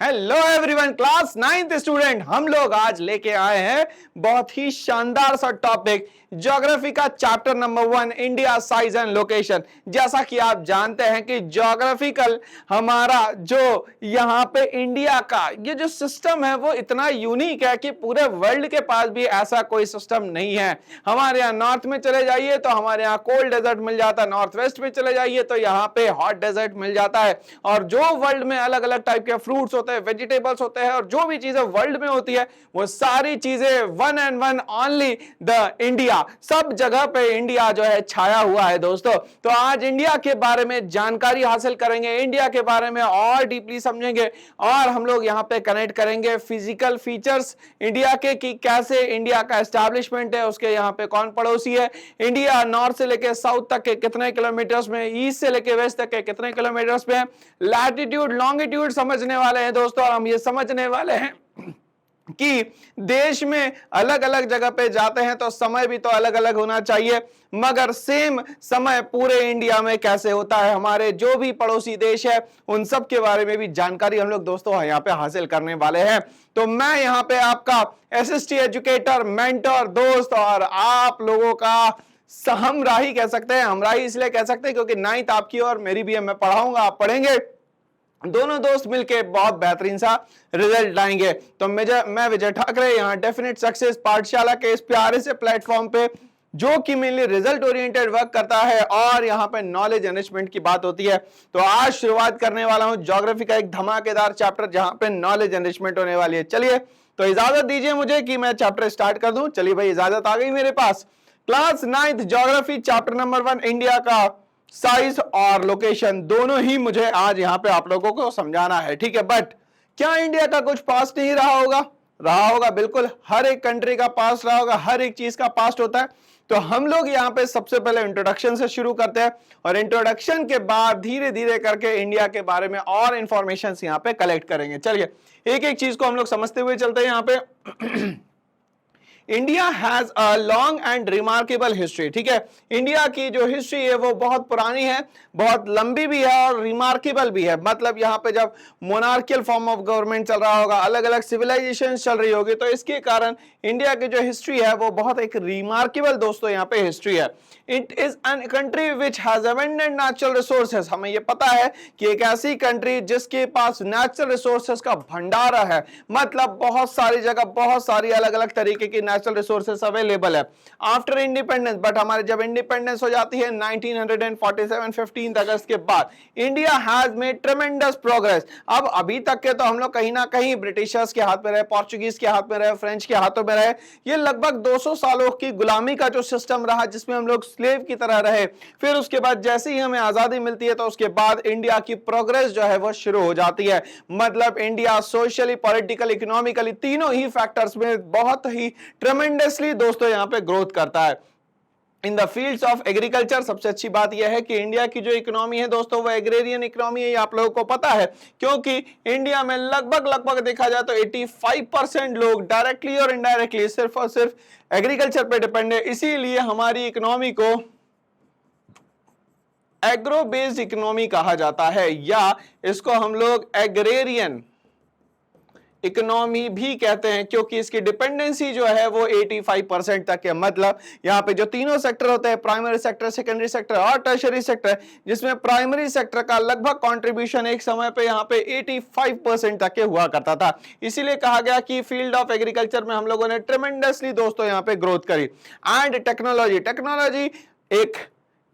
Hello everyone, class 9th student, हम लोग आज लेके आए हैं बहुत ही शानदार सा टॉपिक, ज्योग्राफी का chapter number 1, India size and location. जैसा कि आप जानते हैं कि ज्योग्राफिकल हमारा जो यहाँ पे इंडिया का ये जो सिस्टम है वो इतना यूनिक है कि पूरे वर्ल्ड के पास भी ऐसा कोई सिस्टम नहीं है। हमारे यहाँ नॉर्थ में चले जाइए तो हमारे यहाँ कोल्ड डेजर्ट मिल जाता है, नॉर्थ वेस्ट में चले जाइए तो यहाँ पे हॉट डेजर्ट मिल जाता है। और जो वर्ल्ड में अलग अलग टाइप के फ्रूट्स होते हैं, वेजिटेबल्स होते हैं और जो भी चीजें वर्ल्ड में होती है वो सारी चीजें one and one only the India, सब जगह पे इंडिया जो है छाया हुआ है दोस्तों। तो आज इंडिया के बारे में जानकारी हासिल करेंगे, इंडिया के बारे में और डीपली समझेंगे और हम लोग यहाँ पे कनेक्ट करेंगे फिजिकल फीचर्स इंडिया के कि कैसे इंडिया का एस्टैब्लिशमेंट है, उसके यहाँ पे कौन पड़ोसी है, इंडिया नॉर्थ से लेके साउथ तक के कितने किलोमीटर्स में, ईस्ट से लेके वेस्ट तक के कितने किलोमीटर्स में, लैटिट्यूड लॉन्गिट्यूड समझने वाले हैं दोस्तों। और हम ये समझने वाले हैं कि देश में अलग अलग जगह पे जाते हैं तो समय भी तो अलग अलग होना चाहिए, मगर सेम समय पूरे इंडिया में कैसे होता है, हमारे जो भी पड़ोसी देश है उन सब के बारे में भी जानकारी हम लोग दोस्तों यहाँ पे हासिल करने वाले हैं। तो मैं यहाँ पे आपका एसएसटी एजुकेटर, मेंटर, दोस्त और आप लोगों का हमराही कह सकते हैं। हमराही इसलिए कह सकते हैं क्योंकि 9th आपकी और मेरी भी है, मैं पढ़ाऊंगा आप पढ़ेंगे, दोनों दोस्त मिलके बहुत बेहतरीन सा रिजल्ट लाएंगे। तो मैं विजय ठाकरे यहाँ डेफिनेट सक्सेस पाठशाला के इस प्यारे से प्लेटफॉर्म पे जो कि मेनली रिजल्ट ओरिएंटेड वर्क करता है और यहाँ पे नॉलेज एनरिचमेंट की बात होती है। तो आज शुरुआत करने वाला हूँ ज्योग्राफी का एक धमाकेदार चैप्टर जहां पे नॉलेज एनरिचमेंट होने वाली है। चलिए तो इजाजत दीजिए मुझे कि मैं चैप्टर स्टार्ट कर दूं। चलिए भाई, इजाजत आ गई मेरे पास। Class 9th geography chapter number 1, India का साइज और लोकेशन, दोनों ही मुझे आज यहाँ पे आप लोगों को समझाना है, ठीक है। बट क्या इंडिया का कुछ पास्ट नहीं रहा होगा? रहा होगा, बिल्कुल। हर एक कंट्री का पास्ट रहा होगा, हर एक चीज का पास्ट होता है। तो हम लोग यहाँ पे सबसे पहले इंट्रोडक्शन से शुरू करते हैं और इंट्रोडक्शन के बाद धीरे धीरे करके इंडिया के बारे में और इंफॉर्मेशन यहाँ पे कलेक्ट करेंगे। चलिए एक एक चीज को हम लोग समझते हुए चलते हैं। यहाँ पे India has a long and remarkable history, ठीक है। इंडिया की जो हिस्ट्री है वो बहुत पुरानी है, बहुत लंबी भी है और रिमार्केबल भी है। मतलब यहाँ पे जब मोनार्कियल फॉर्म ऑफ गवर्नमेंट चल रहा होगा, अलग अलग सिविलाइजेशन चल रही होगी, तो इसके कारण इंडिया की जो हिस्ट्री है वो बहुत एक रिमार्केबल दोस्तों यहाँ पे हिस्ट्री है। It is an country which has abundant natural resources. हमें ये पता है कि एक ऐसी कंट्री जिसके पास नेचुरल रिसोर्सेज का भंडारा है, मतलब बहुत सारी जगह बहुत सारी अलग अलग तरीके की नेचुरल रिसोर्सेज अवेलेबल है आफ्टर इंडिपेंडेंस। बट हमारे जब इंडिपेंडेंस हो जाती है 1947 15 अगस्त के बाद, इंडिया हैज मेड ट्रेमेंडस प्रोग्रेस। अब अभी तक के तो हम लोग कहीं ना कहीं ब्रिटिशर्स के हाथ में रहे, पोर्चुगीज के हाथ में रहे, फ्रेंच के हाथों में रहे। ये लगभग 200 सालों की गुलामी का जो सिस्टम रहा जिसमें हम लोग स्लेव की तरह रहे। फिर उसके बाद जैसे ही हमें आजादी मिलती है तो उसके बाद इंडिया की प्रोग्रेस जो है वो शुरू हो जाती है। मतलब इंडिया सोशली, पॉलिटिकली, इकोनॉमिकली तीनों ही फैक्टर्स में बहुत ही ट्रेमेंडसली दोस्तों यहाँ पे ग्रोथ करता है। In the fields of agriculture, सबसे अच्छी बात यह है कि इंडिया की जो इकोनॉमी है दोस्तों वो एग्रेरियन इकोनॉमी है, ये आप लोगों को पता है, क्योंकि इंडिया में लगभग देखा जाए तो 85% लोग डायरेक्टली और इनडायरेक्टली सिर्फ और सिर्फ एग्रीकल्चर पे डिपेंड है। इसीलिए हमारी इकोनॉमी को एग्रो बेस्ड इकोनॉमी कहा जाता है या इसको हम लोग एग्रेरियन इकोनॉमी भी कहते हैं, क्योंकि इसकी डिपेंडेंसी जो है वो 85% तक है। मतलब यहाँ पे जो तीनों सेक्टर होते हैं, प्राइमरी सेक्टर, सेकेंडरी सेक्टर और टर्शरी सेक्टर, जिसमें प्राइमरी सेक्टर का लगभग कंट्रीब्यूशन एक समय पे यहाँ पे 85% तक के हुआ करता था। इसीलिए कहा गया कि फील्ड ऑफ एग्रीकल्चर में हम लोगों ने ट्रेमेंडसली दोस्तों यहाँ पे ग्रोथ करी। एंड टेक्नोलॉजी एक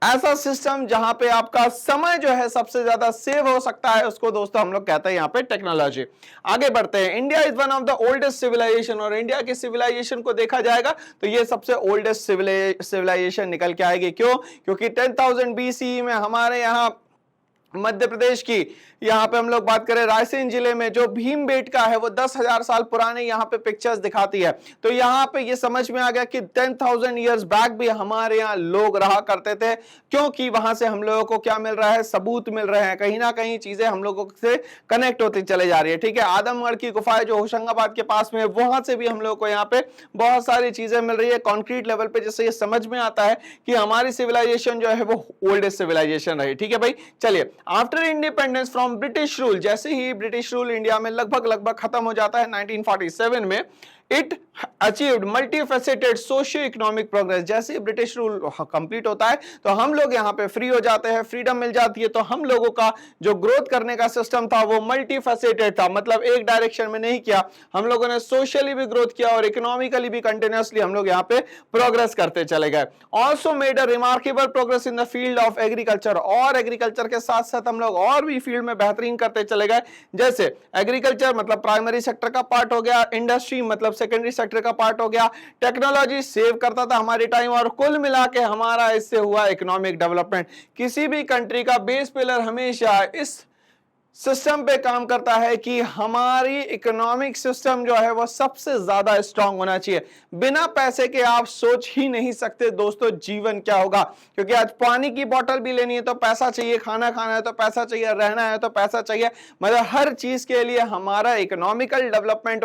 ऐसा सिस्टम जहां पे आपका समय जो है सबसे ज्यादा सेव हो सकता है, उसको दोस्तों हम लोग कहते हैं यहाँ पे टेक्नोलॉजी। आगे बढ़ते हैं। India is one of the oldest civilisation, और इंडिया की सिविलाइजेशन को देखा जाएगा तो ये सबसे ओल्डेस्ट सिविलाइजेशन निकल के आएगी। क्यों? क्योंकि 10,000 BCE में हमारे यहाँ मध्य प्रदेश की, यहाँ पे हम लोग बात करें रायसेन जिले में जो भीमबेटका है वो 10,000 साल पुराने यहाँ पे पिक्चर्स दिखाती है। तो यहाँ पे ये समझ में आ गया कि 10,000 ईयर्स बैक भी हमारे यहाँ लोग रहा करते थे, क्योंकि वहां से हम लोगों को क्या मिल रहा है, सबूत मिल रहे हैं, कहीं ना कहीं चीजें हम लोगों से कनेक्ट होती चले जा रही है, ठीक है। आदमगढ़ की गुफाएं जो होशंगाबाद के पास में, वहां से भी हम लोग को यहाँ पे बहुत सारी चीजें मिल रही है कॉन्क्रीट लेवल पे, जिससे ये समझ में आता है कि हमारी सिविलाइजेशन जो है वो ओल्डेस्ट सिविलाइजेशन रही, ठीक है भाई। चलिए after independence from British rule, जैसे ही ब्रिटिश रूल इंडिया में लगभग लगभग खत्म हो जाता है 1947 में, it achieved multifaceted socio economic progress. जैसे ही ब्रिटिश रूल कंप्लीट होता है तो हम लोग यहाँ पे फ्री हो जाते हैं, फ्रीडम मिल जाती है, तो हम लोगों का जो ग्रोथ करने का सिस्टम था वो मल्टीफेसेटेड था, मतलब एक डायरेक्शन में नहीं किया, हम लोगों ने सोशली भी ग्रोथ किया और इकोनॉमिकली भी कंटिन्यूअसली हम लोग यहाँ पे प्रोग्रेस करते चले गए। Also made a remarkable progress in the field of agriculture, और एग्रीकल्चर के साथ साथ हम लोग और भी फील्ड में बेहतरीन करते चले गए। जैसे एग्रीकल्चर मतलब प्राइमरी सेक्टर का पार्ट हो गया, इंडस्ट्री मतलब सेकेंडरी सेक्टर का पार्ट हो गया, टेक्नोलॉजी सेव करता था हमारी टाइम, और कुल मिला के हमारा इससे हुआ इकोनॉमिक डेवलपमेंट। किसी भी कंट्री का बेस पिलर हमेशा इस सिस्टम पे काम करता है कि हमारी इकोनॉमिक सिस्टम जो है वो सबसे ज्यादा स्ट्रांग होना चाहिए। बिना पैसे के आप सोच ही नहीं सकते दोस्तों जीवन क्या होगा, क्योंकि आज पानी की बोतल भी लेनी है तो पैसा चाहिए, खाना खाना है तो पैसा चाहिए, रहना है तो पैसा चाहिए, मतलब हर चीज के लिए हमारा इकोनॉमिक डेवलपमेंट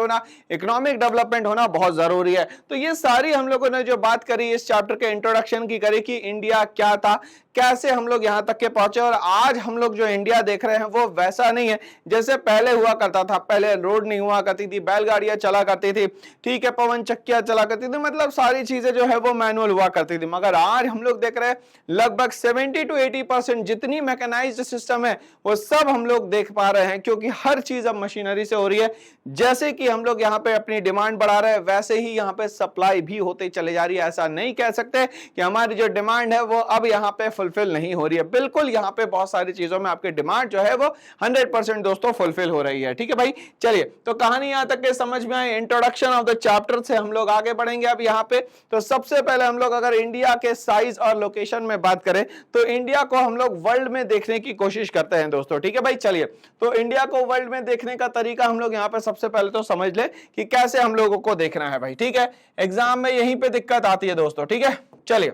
होना बहुत जरूरी है। तो ये सारी हम लोगों ने जो बात करी इस चैप्टर के इंट्रोडक्शन की करी कि इंडिया क्या था, कैसे हम लोग यहां तक के पहुंचे, और आज हम लोग जो इंडिया देख रहे हैं वो वैसा नहीं है जैसे पहले हुआ करता था। पहले रोड नहीं हुआ करती थी, बैलगाड़ियां चला करती थी, ठीक है, पवन चक्कियां चला करती थी, मतलब सारी चीजें जो है वो मैनुअल हुआ करती थी। मगर आज हम लोग देख रहे हैं लगभग 70 to 80% जितनी मैकेनाइज्ड सिस्टम है वो सब हम लोग देख पा रहे हैं, क्योंकि हर चीज अब मशीनरी से हो रही है। जैसे कि हम लोग यहाँ पे अपनी डिमांड बढ़ा रहे हैं वैसे ही यहाँ पे सप्लाई भी होती चले जा रही है। ऐसा नहीं कह सकते कि हमारी जो डिमांड है वो अब यहाँ पे फुलफिल नहीं हो रही है, बिल्कुल यहाँ पे बहुत सारी चीजों में आपकी डिमांड जो है वो 100% दोस्तों फुलफिल हो रही है। ठीक है भाई, चलिए तो कहानी यहां तक के समझ में आई, इंट्रोडक्शन ऑफ द चैप्टर से हम लोग आगे बढ़ेंगे अब यहाँ पे। तो सबसे पहले हम लोग अगर इंडिया के साइज और लोकेशन में बात करें तो इंडिया को हम लोग वर्ल्ड में देखने की कोशिश करते हैं दोस्तों। ठीक है भाई, चलिए तो इंडिया को वर्ल्ड में देखने का तरीका हम लोग यहाँ पे सबसे पहले तो समझ ले कि कैसे हम लोगों को देखना है भाई। ठीक है, एग्जाम में यहीं पे दिक्कत आती है दोस्तों। ठीक है, चलिए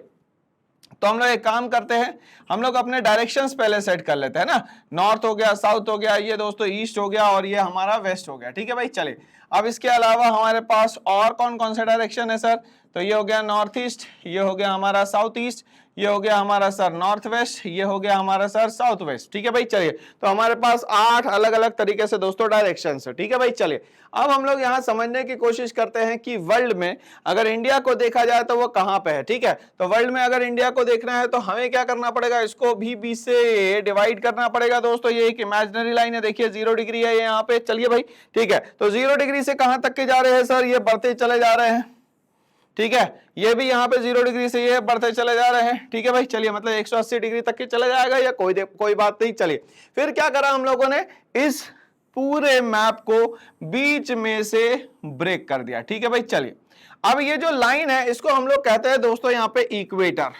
तो हम लोग एक काम करते हैं, हम लोग अपने डायरेक्शंस पहले सेट कर लेते हैं ना। नॉर्थ हो गया, साउथ हो गया, ये दोस्तों ईस्ट हो गया, और ये हमारा वेस्ट हो गया। ठीक है भाई, चलिए अब इसके अलावा हमारे पास और कौन कौन से डायरेक्शन है सर, तो ये हो गया नॉर्थ ईस्ट, ये हो गया हमारा साउथ ईस्ट, ये हो गया हमारा सर नॉर्थ वेस्ट, ये हो गया हमारा सर साउथ वेस्ट। ठीक है भाई, चलिए तो हमारे पास 8 अलग अलग तरीके से दोस्तों डायरेक्शन है। ठीक है भाई, चलिए अब हम लोग यहाँ समझने की कोशिश करते हैं कि वर्ल्ड में अगर इंडिया को देखा जाए तो वो कहाँ पे है। ठीक है, तो वर्ल्ड में अगर इंडिया को देखना है तो हमें क्या करना पड़ेगा, इसको भी 20 से डिवाइड करना पड़ेगा दोस्तों। ये एक इमेजिनरी लाइन है, देखिए 0 डिग्री है यहाँ पे। चलिए भाई, ठीक है, तो 0 डिग्री से कहां तक के जा रहे हैं सर, ये बढ़ते चले जा रहे हैं। ठीक है, ये भी यहाँ पे 0 डिग्री से ये बढ़ते चले जा रहे हैं। ठीक है भाई, चलिए मतलब 180 डिग्री तक के चले जाएगा या कोई बात नहीं। चलिए फिर क्या करा हम लोगों ने, इस पूरे मैप को बीच में से ब्रेक कर दिया। ठीक है भाई, चलिए अब ये जो लाइन है इसको हम लोग कहते हैं दोस्तों यहाँ पे इक्वेटर।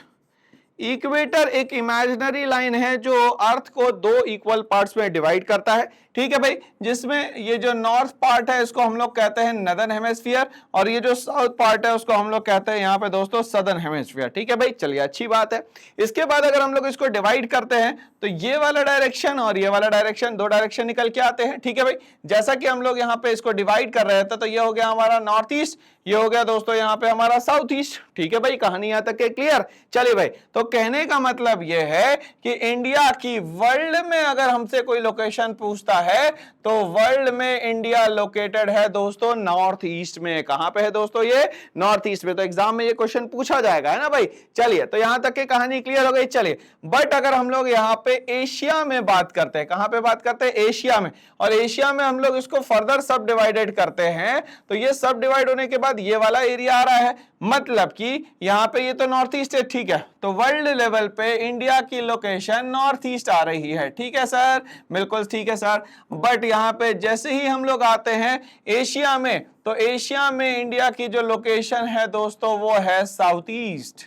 इक्वेटर एक इमेजिनरी लाइन है जो अर्थ को 2 इक्वल पार्ट्स में डिवाइड करता है। ठीक है भाई, जिसमें ये जो नॉर्थ पार्ट है इसको हम लोग कहते हैं नदर्न हेमिस्फीयर, और ये जो साउथ पार्ट है उसको हम लोग कहते हैं यहाँ पे दोस्तों सदर्न हेमिस्फीयर। ठीक है भाई, चलिए अच्छी बात है। इसके बाद अगर हम लोग इसको डिवाइड करते हैं तो ये वाला डायरेक्शन और ये वाला डायरेक्शन, 2 डायरेक्शन निकल के आते हैं। ठीक है भाई, जैसा कि हम लोग यहाँ पे इसको डिवाइड कर रहे थे तो ये हो गया हमारा नॉर्थ ईस्ट, ये हो गया दोस्तों यहाँ पे हमारा साउथ ईस्ट। ठीक है भाई, कहानी यहां तक के क्लियर। चलिए भाई, तो कहने का मतलब यह है कि इंडिया की वर्ल्ड में अगर हमसे कोई लोकेशन पूछता है तो वर्ल्ड में इंडिया लोकेटेड है दोस्तों नॉर्थ ईस्ट में। कहां पे है दोस्तों, ये नॉर्थ ईस्ट में। तो एग्जाम में ये क्वेश्चन पूछा जाएगा, है ना भाई। चलिए तो यहां तक की कहानी क्लियर हो गई। चलिए बट अगर हम लोग यहाँ पे एशिया में बात करते हैं, कहां पे बात करते हैं, एशिया में, और एशिया में हम लोग इसको फर्दर सब डिवाइडेड करते हैं तो ये सब डिवाइड होने के बाद ये वाला एरिया आ रहा है, मतलब कि यहाँ पे ये तो नॉर्थ ईस्ट है। ठीक है, तो वर्ल्ड लेवल पे इंडिया की लोकेशन नॉर्थ ईस्ट आ रही है। ठीक है सर, बिल्कुल ठीक है सर। बट यहाँ पे जैसे ही हम लोग आते हैं एशिया में, तो एशिया में इंडिया की जो लोकेशन है दोस्तों वो है साउथ ईस्ट।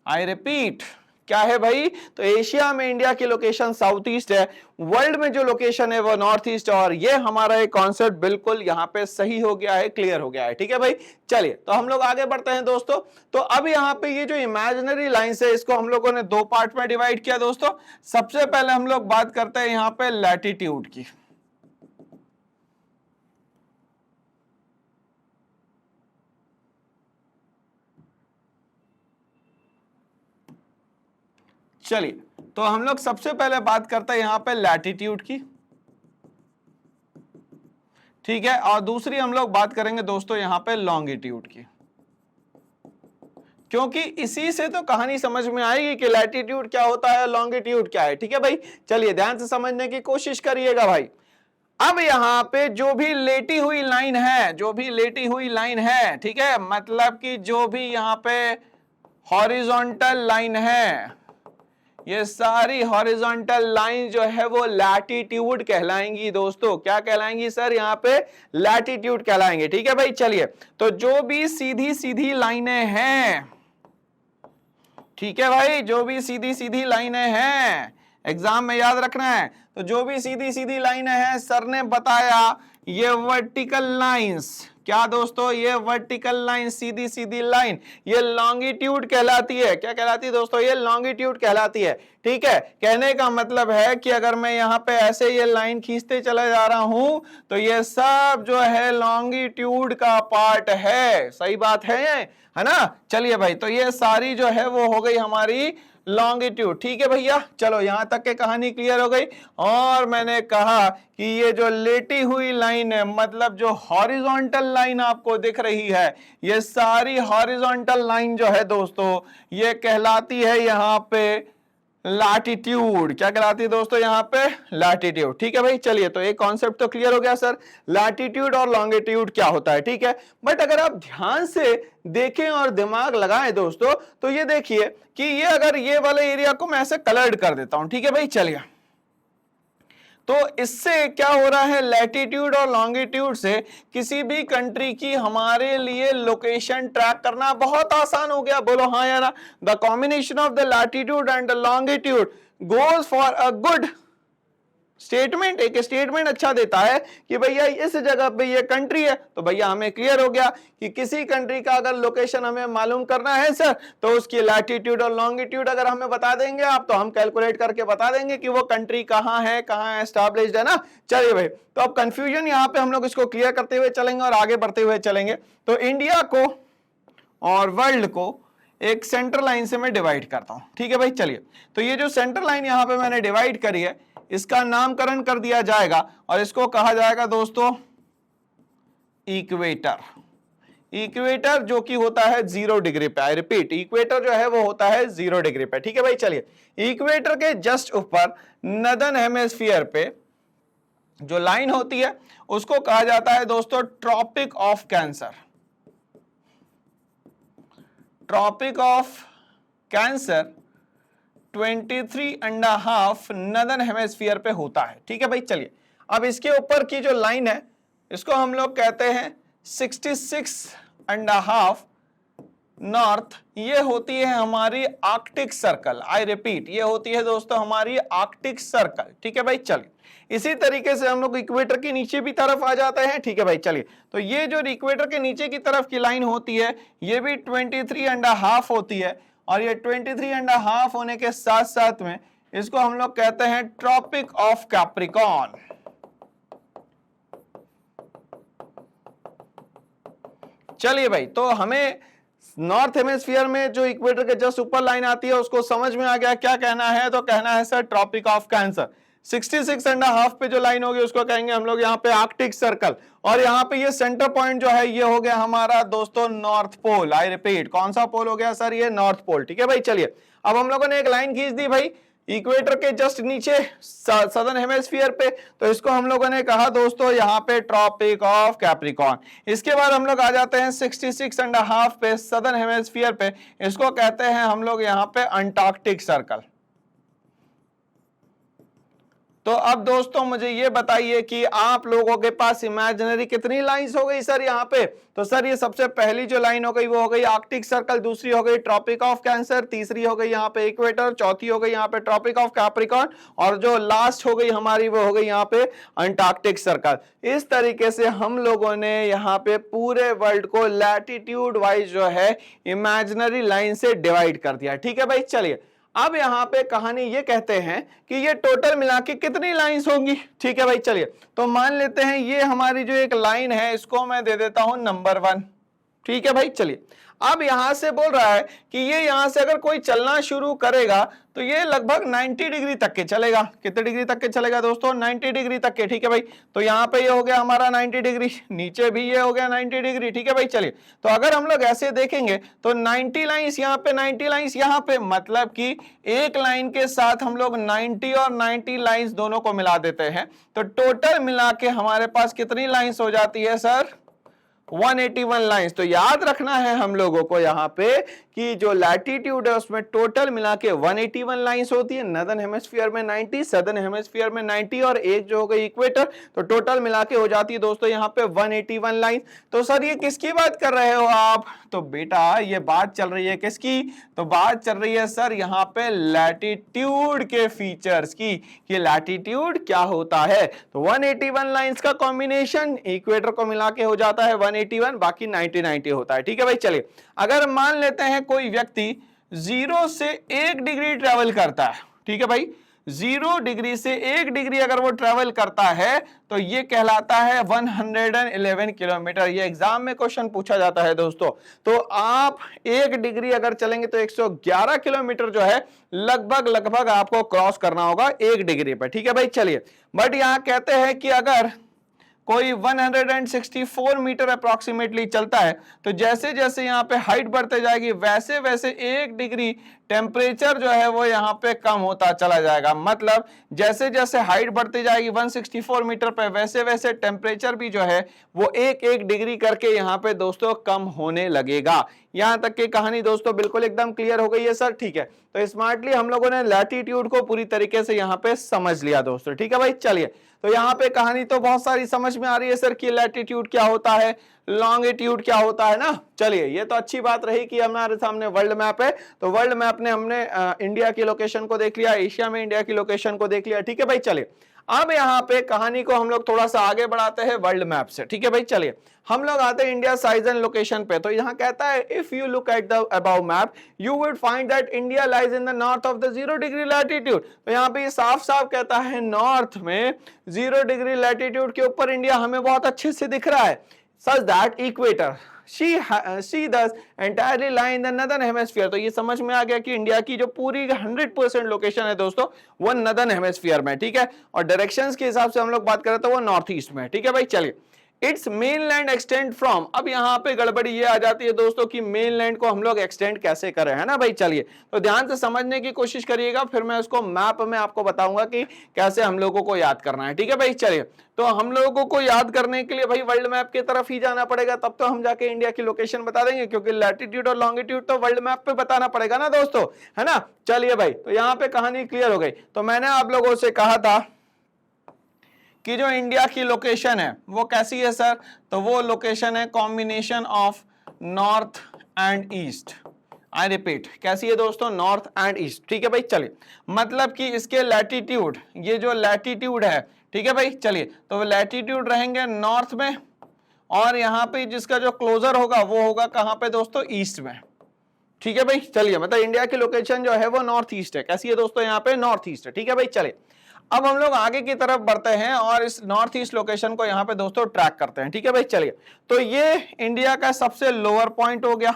आई रिपीट, क्या है भाई, तो एशिया में इंडिया की लोकेशन साउथ ईस्ट है, वर्ल्ड में जो लोकेशन है वो नॉर्थ ईस्ट। और ये हमारा एक कॉन्सेप्ट बिल्कुल यहां पे सही हो गया है, क्लियर हो गया है। ठीक है भाई, चलिए तो हम लोग आगे बढ़ते हैं दोस्तों। तो अब यहाँ पे ये जो इमेजिनरी लाइंस है इसको हम लोगों ने 2 पार्ट में डिवाइड किया दोस्तों। सबसे पहले हम लोग बात करते हैं यहाँ पे लैटिट्यूड की। चलिए, तो हम लोग सबसे पहले बात करते हैं यहां पे लैटिट्यूड की, ठीक है, और दूसरी हम लोग बात करेंगे दोस्तों यहां पे लॉन्गिट्यूड की, क्योंकि इसी से तो कहानी समझ में आएगी कि लैटिट्यूड क्या होता है, लॉन्गिट्यूड क्या है। ठीक है भाई, चलिए ध्यान से समझने की कोशिश करिएगा भाई। अब यहां पे जो भी लेटी हुई लाइन है, जो भी लेटी हुई लाइन है, ठीक है, मतलब कि जो भी यहां पे हॉरिजॉन्टल लाइन है, ये सारी हॉरिजॉन्टल लाइन जो है वो लैटिट्यूड कहलाएंगी दोस्तों। क्या कहलाएंगी सर? यहाँ पे लैटिट्यूड कहलाएंगे। ठीक है भाई, चलिए, तो जो भी सीधी सीधी लाइनें हैं, ठीक है भाई, जो भी सीधी सीधी लाइनें हैं, एग्जाम में याद रखना है, तो जो भी सीधी सीधी लाइनें हैं, सर ने बताया ये वर्टिकल लाइंस, क्या दोस्तों, ये वर्टिकल लाइन, सीधी सीधी लाइन, ये लॉन्गिट्यूड कहलाती है। क्या कहलाती है दोस्तों? ये लॉन्गिट्यूड कहलाती है। ठीक है, कहने का मतलब है कि अगर मैं यहाँ पे ऐसे ये लाइन खींचते चला जा रहा हूं तो ये सब जो है लॉन्गिट्यूड का पार्ट है। सही बात है ना? चलिए भाई, तो ये सारी जो है वो हो गई हमारी लॉन्गिट्यूड। ठीक है भैया, चलो यहां तक के कहानी क्लियर हो गई। और मैंने कहा कि ये जो लेटी हुई लाइन है, मतलब जो हॉरिजॉन्टल लाइन आपको दिख रही है, ये सारी हॉरिजॉन्टल लाइन जो है दोस्तों, ये कहलाती है यहां पे लैटिट्यूड। क्या कहलाती है दोस्तों? यहां पे लैटिट्यूड। ठीक है भाई, चलिए, तो एक कॉन्सेप्ट तो क्लियर हो गया सर, लैटिट्यूड और लॉन्गिट्यूड क्या होता है। ठीक है, बट अगर आप ध्यान से देखें और दिमाग लगाएं दोस्तों, तो ये देखिए कि ये अगर ये वाले एरिया को मैं ऐसे कलर्ड कर देता हूं, ठीक है भाई, चलिए, तो इससे क्या हो रहा है, लैटिट्यूड और लॉन्गिट्यूड से किसी भी कंट्री की हमारे लिए लोकेशन ट्रैक करना बहुत आसान हो गया। बोलो हाँ या ना? The combination of the latitude and the longitude goes for a good statement. एक स्टेटमेंट अच्छा देता है कि भैया इस जगह पे ये कंट्री है, तो भैया हमें क्लियर हो गया कि किसी कंट्री का अगर लोकेशन हमें मालूम करना है सर, तो उसकी लैटिट्यूड और लॉन्गिट्यूड अगर हमें बता देंगे आप, तो हम कैलकुलेट करके बता देंगे कि वो कंट्री कहां है, कहां एस्टैब्लिश्ड है ना। चलिए भाई, तो अब कंफ्यूजन यहां पे हम लोग इसको क्लियर करते हुए चलेंगे और आगे बढ़ते हुए चलेंगे। तो इंडिया को और वर्ल्ड को एक सेंटर लाइन से मैं डिवाइड करता हूं। ठीक है भाई, चलिए, तो ये जो सेंटर लाइन यहां पे मैंने डिवाइड करी है, इसका नामकरण कर दिया जाएगा और इसको कहा जाएगा दोस्तों इक्वेटर। इक्वेटर जो कि होता है 0 डिग्री पे। आई रिपीट, इक्वेटर जो है वो होता है 0 डिग्री पे। ठीक है भाई, चलिए, इक्वेटर के जस्ट ऊपर नदर्न हेमिस्फीयर पे जो लाइन होती है उसको कहा जाता है दोस्तों tropic of cancer. Tropic of cancer 23.5 northern hemisphere पे होता है। ठीक है भाई, चलिए, अब इसके ऊपर की जो लाइन है इसको हम लोग कहते हैं 66.5 नॉर्थ। ये होती है हमारी आर्कटिक सर्कल। आई रिपीट, ये होती है दोस्तों हमारी आर्कटिक सर्कल। ठीक है भाई, चलिए, इसी तरीके से हम लोग इक्वेटर के नीचे भी तरफ आ जाते हैं। ठीक है भाई, चलिए, तो ये जो इक्वेटर के नीचे की तरफ की लाइन होती है ये भी 23.5 होती है, और ये 23.5 होने के साथ साथ में इसको हम लोग कहते हैं ट्रॉपिक ऑफ कैप्रिकॉर्न। चलिए भाई, तो हमें नॉर्थ हेमिस्फीयर में जो इक्वेटर के जस्ट ऊपर लाइन आती है उसको समझ में आ गया क्या कहना है, तो कहना है सर ट्रॉपिक ऑफ कैंसर। 66.5 पे जो लाइन होगी उसको कहेंगे हम लोग यहाँ पे आर्कटिक सर्कल, और यहाँ पे ये सेंटर पॉइंट जो है ये हो गया हमारा दोस्तों नॉर्थ पोल। आई रिपीट, कौन सा पोल हो गया सर? ये नॉर्थ पोल। ठीक है भाई, चलिए, अब हम लोगों ने एक लाइन खींच दी भाई इक्वेटर के जस्ट नीचे सदर्न हेमिस्फीयर पे, तो इसको हम लोगों ने कहा दोस्तों यहाँ पे ट्रॉपिक ऑफ कैप्रिकॉर्न। इसके बाद हम लोग आ जाते हैं 66.5 पे सदर्न हेमिस्फीयर पे, इसको कहते हैं हम लोग यहाँ पे अंटार्कटिक सर्कल। तो अब दोस्तों मुझे ये बताइए कि आप लोगों के पास इमेजिनरी कितनी लाइंस हो गई सर यहाँ पे? तो सर ये सबसे पहली जो लाइन हो गई वो हो गई आर्कटिक सर्कल, दूसरी हो गई ट्रॉपिक ऑफ कैंसर, तीसरी हो गई यहाँ पे इक्वेटर, चौथी हो गई यहाँ पे ट्रॉपिक ऑफ कैप्रिकॉर्न, और जो लास्ट हो गई हमारी वो हो गई यहाँ पे अंटार्कटिक सर्कल। इस तरीके से हम लोगों ने यहाँ पे पूरे वर्ल्ड को लैटिट्यूड वाइज जो है इमेजिनरी लाइन से डिवाइड कर दिया। ठीक है भाई, चलिए, अब यहां पे कहानी ये कहते हैं कि ये टोटल मिला के कितनी लाइंस होंगी। ठीक है भाई, चलिए, तो मान लेते हैं ये हमारी जो एक लाइन है इसको मैं दे देता हूं नंबर 1। ठीक है भाई, चलिए, अब यहां से बोल रहा है कि ये यहां से अगर कोई चलना शुरू करेगा तो ये लगभग 90 डिग्री तक के चलेगा। कितने डिग्री तक के चलेगा दोस्तों? 90 डिग्री तक के, ठीक है भाई। तो यहाँ पे ये हो गया हमारा 90 डिग्री, नीचे भी ये हो गया 90 डिग्री, ठीक है भाई। चलिए, तो अगर हम लोग ऐसे देखेंगे तो 90 लाइंस यहाँ पे, 90 लाइंस यहाँ पे, मतलब कि एक लाइन के साथ हम लोग 90 और 90 लाइंस दोनों को मिला देते हैं, तो टोटल मिला के हमारे पास कितनी लाइंस हो जाती है सर? 181 लाइंस। तो याद रखना है हम लोगों को यहाँ पे कि जो लैटिट्यूड है उसमें टोटल मिला के 181 लाइंस होती है। नॉर्दर्न हेमिस्फीयर में 90, सदर्न हेमिस्फीयर में 90 और एक जो हो गई इक्वेटर, तो टोटल मिला के हो जाती है दोस्तों यहाँ पे 181 लाइंस। तो सर ये किसकी बात कर रहे हो आप? तो बेटा ये बात चल रही है किसकी? तो बात चल रही है सर यहाँ पे लैटिट्यूड के फीचर्स की, कि लैटिट्यूड क्या होता है। तो 181 लाइंस का कॉम्बिनेशन इक्वेटर को मिला के हो जाता है 181, बाकी 90 90 होता है, ठीक है भाई। चलिए, अगर मान लेते हैं कोई व्यक्ति 0 से 1 डिग्री ट्रेवल करता है, ठीक है भाई, 0 डिग्री से 1 डिग्री अगर वो ट्रेवल करता है तो ये कहलाता है 111 किलोमीटर। ये एग्जाम में क्वेश्चन पूछा जाता है दोस्तों। तो आप 1 डिग्री अगर चलेंगे तो 111 किलोमीटर जो है लगभग आपको क्रॉस करना होगा 1 डिग्री पर, ठीक है भाई। चलिए, बट यहां कहते हैं कि अगर कोई 164 मीटर अप्रॉक्सीमेटली चलता है तो जैसे जैसे यहाँ पे हाइट बढ़ते जाएगी वैसे वैसे 1 डिग्री टेम्परेचर जो है वो यहाँ पे कम होता चला जाएगा। मतलब जैसे जैसे हाइट बढ़ती जाएगी 164 मीटर पे, वैसे वैसे टेम्परेचर भी जो है वो 1 डिग्री करके यहाँ पे दोस्तों कम होने लगेगा। यहाँ तक की कहानी दोस्तों बिल्कुल एकदम क्लियर हो गई है सर, ठीक है। तो स्मार्टली हम लोगों ने लैटिट्यूड को पूरी तरीके से यहाँ पे समझ लिया दोस्तों, ठीक है भाई। चलिए, तो यहाँ पे कहानी तो बहुत सारी समझ में आ रही है सर कि लैटिट्यूड क्या होता है, लॉन्गिट्यूड क्या होता है ना। चलिए, ये तो अच्छी बात रही कि हमारे सामने वर्ल्ड मैप है, तो वर्ल्ड मैप ने हमने इंडिया की लोकेशन को देख लिया, एशिया में इंडिया की लोकेशन को देख लिया, ठीक है भाई। चलिए, अब यहाँ पे कहानी को हम लोग थोड़ा सा आगे बढ़ाते हैं वर्ल्ड मैप से, ठीक है भाई। चलिए, हम लोग आते हैं इंडिया साइज एंड लोकेशन पे। तो यहाँ कहता है if you look at the above map you would find that India lies in the north of the 0 degree latitude. तो यहाँ पे साफ साफ कहता है नॉर्थ में 0 डिग्री लैटिट्यूड के ऊपर इंडिया हमें बहुत अच्छे से दिख रहा है। Such that equator she does entirely lie in the northern hemisphere। तो ये समझ में आ गया कि इंडिया की जो पूरी 100% लोकेशन है दोस्तों वो नॉर्दर्न हेमिस्फीयर में, ठीक है। और डायरेक्शंस के हिसाब से हम लोग बात करें तो वो नॉर्थ ईस्ट में, ठीक है भाई। चलिए, इट्स मेनलैंड एक्सटेंड फ्रॉम, अब यहाँ पे गड़बड़ी ये आ जाती है दोस्तों कि मेनलैंड को हम लोग एक्सटेंड कैसे करें, है ना भाई। चलिए, तो ध्यान से समझने की कोशिश करिएगा, फिर मैं उसको मैप में आपको बताऊंगा कि कैसे हम लोगों को याद करना है, ठीक है भाई। चलिए, तो हम लोगों को याद करने के लिए भाई वर्ल्ड मैप की तरफ ही जाना पड़ेगा, तब तो हम जाके इंडिया की लोकेशन बता देंगे, क्योंकि लैटिट्यूड और लॉन्गिट्यूड तो वर्ल्ड मैप पे बताना पड़ेगा ना दोस्तों, है ना। चलिए भाई, तो यहाँ पे कहानी क्लियर हो गई। तो मैंने आप लोगों से कहा था कि जो इंडिया की लोकेशन है वो कैसी है सर? तो वो लोकेशन है combination of north and east. I repeat, कैसी है दोस्तों? नॉर्थ एंड ईस्ट, ठीक है भाई। चलिए, मतलब कि इसके लैटिट्यूड, ये जो लैटिट्यूड है, ठीक है भाई। चलिए, तो लैटिट्यूड रहेंगे नॉर्थ में, और यहाँ पे जिसका जो क्लोजर होगा वो होगा कहाँ पे दोस्तों? ईस्ट में, ठीक है भाई। चलिए, मतलब इंडिया की लोकेशन जो है वो नॉर्थ ईस्ट है। कैसी है दोस्तों? यहाँ पे नॉर्थ ईस्ट है, ठीक है भाई। चलिए, अब हम लोग आगे की तरफ बढ़ते हैं और इस नॉर्थ ईस्ट लोकेशन को यहाँ पे दोस्तों ट्रैक करते हैं, ठीक है भाई। चलिए, तो ये इंडिया का सबसे लोअर पॉइंट हो गया,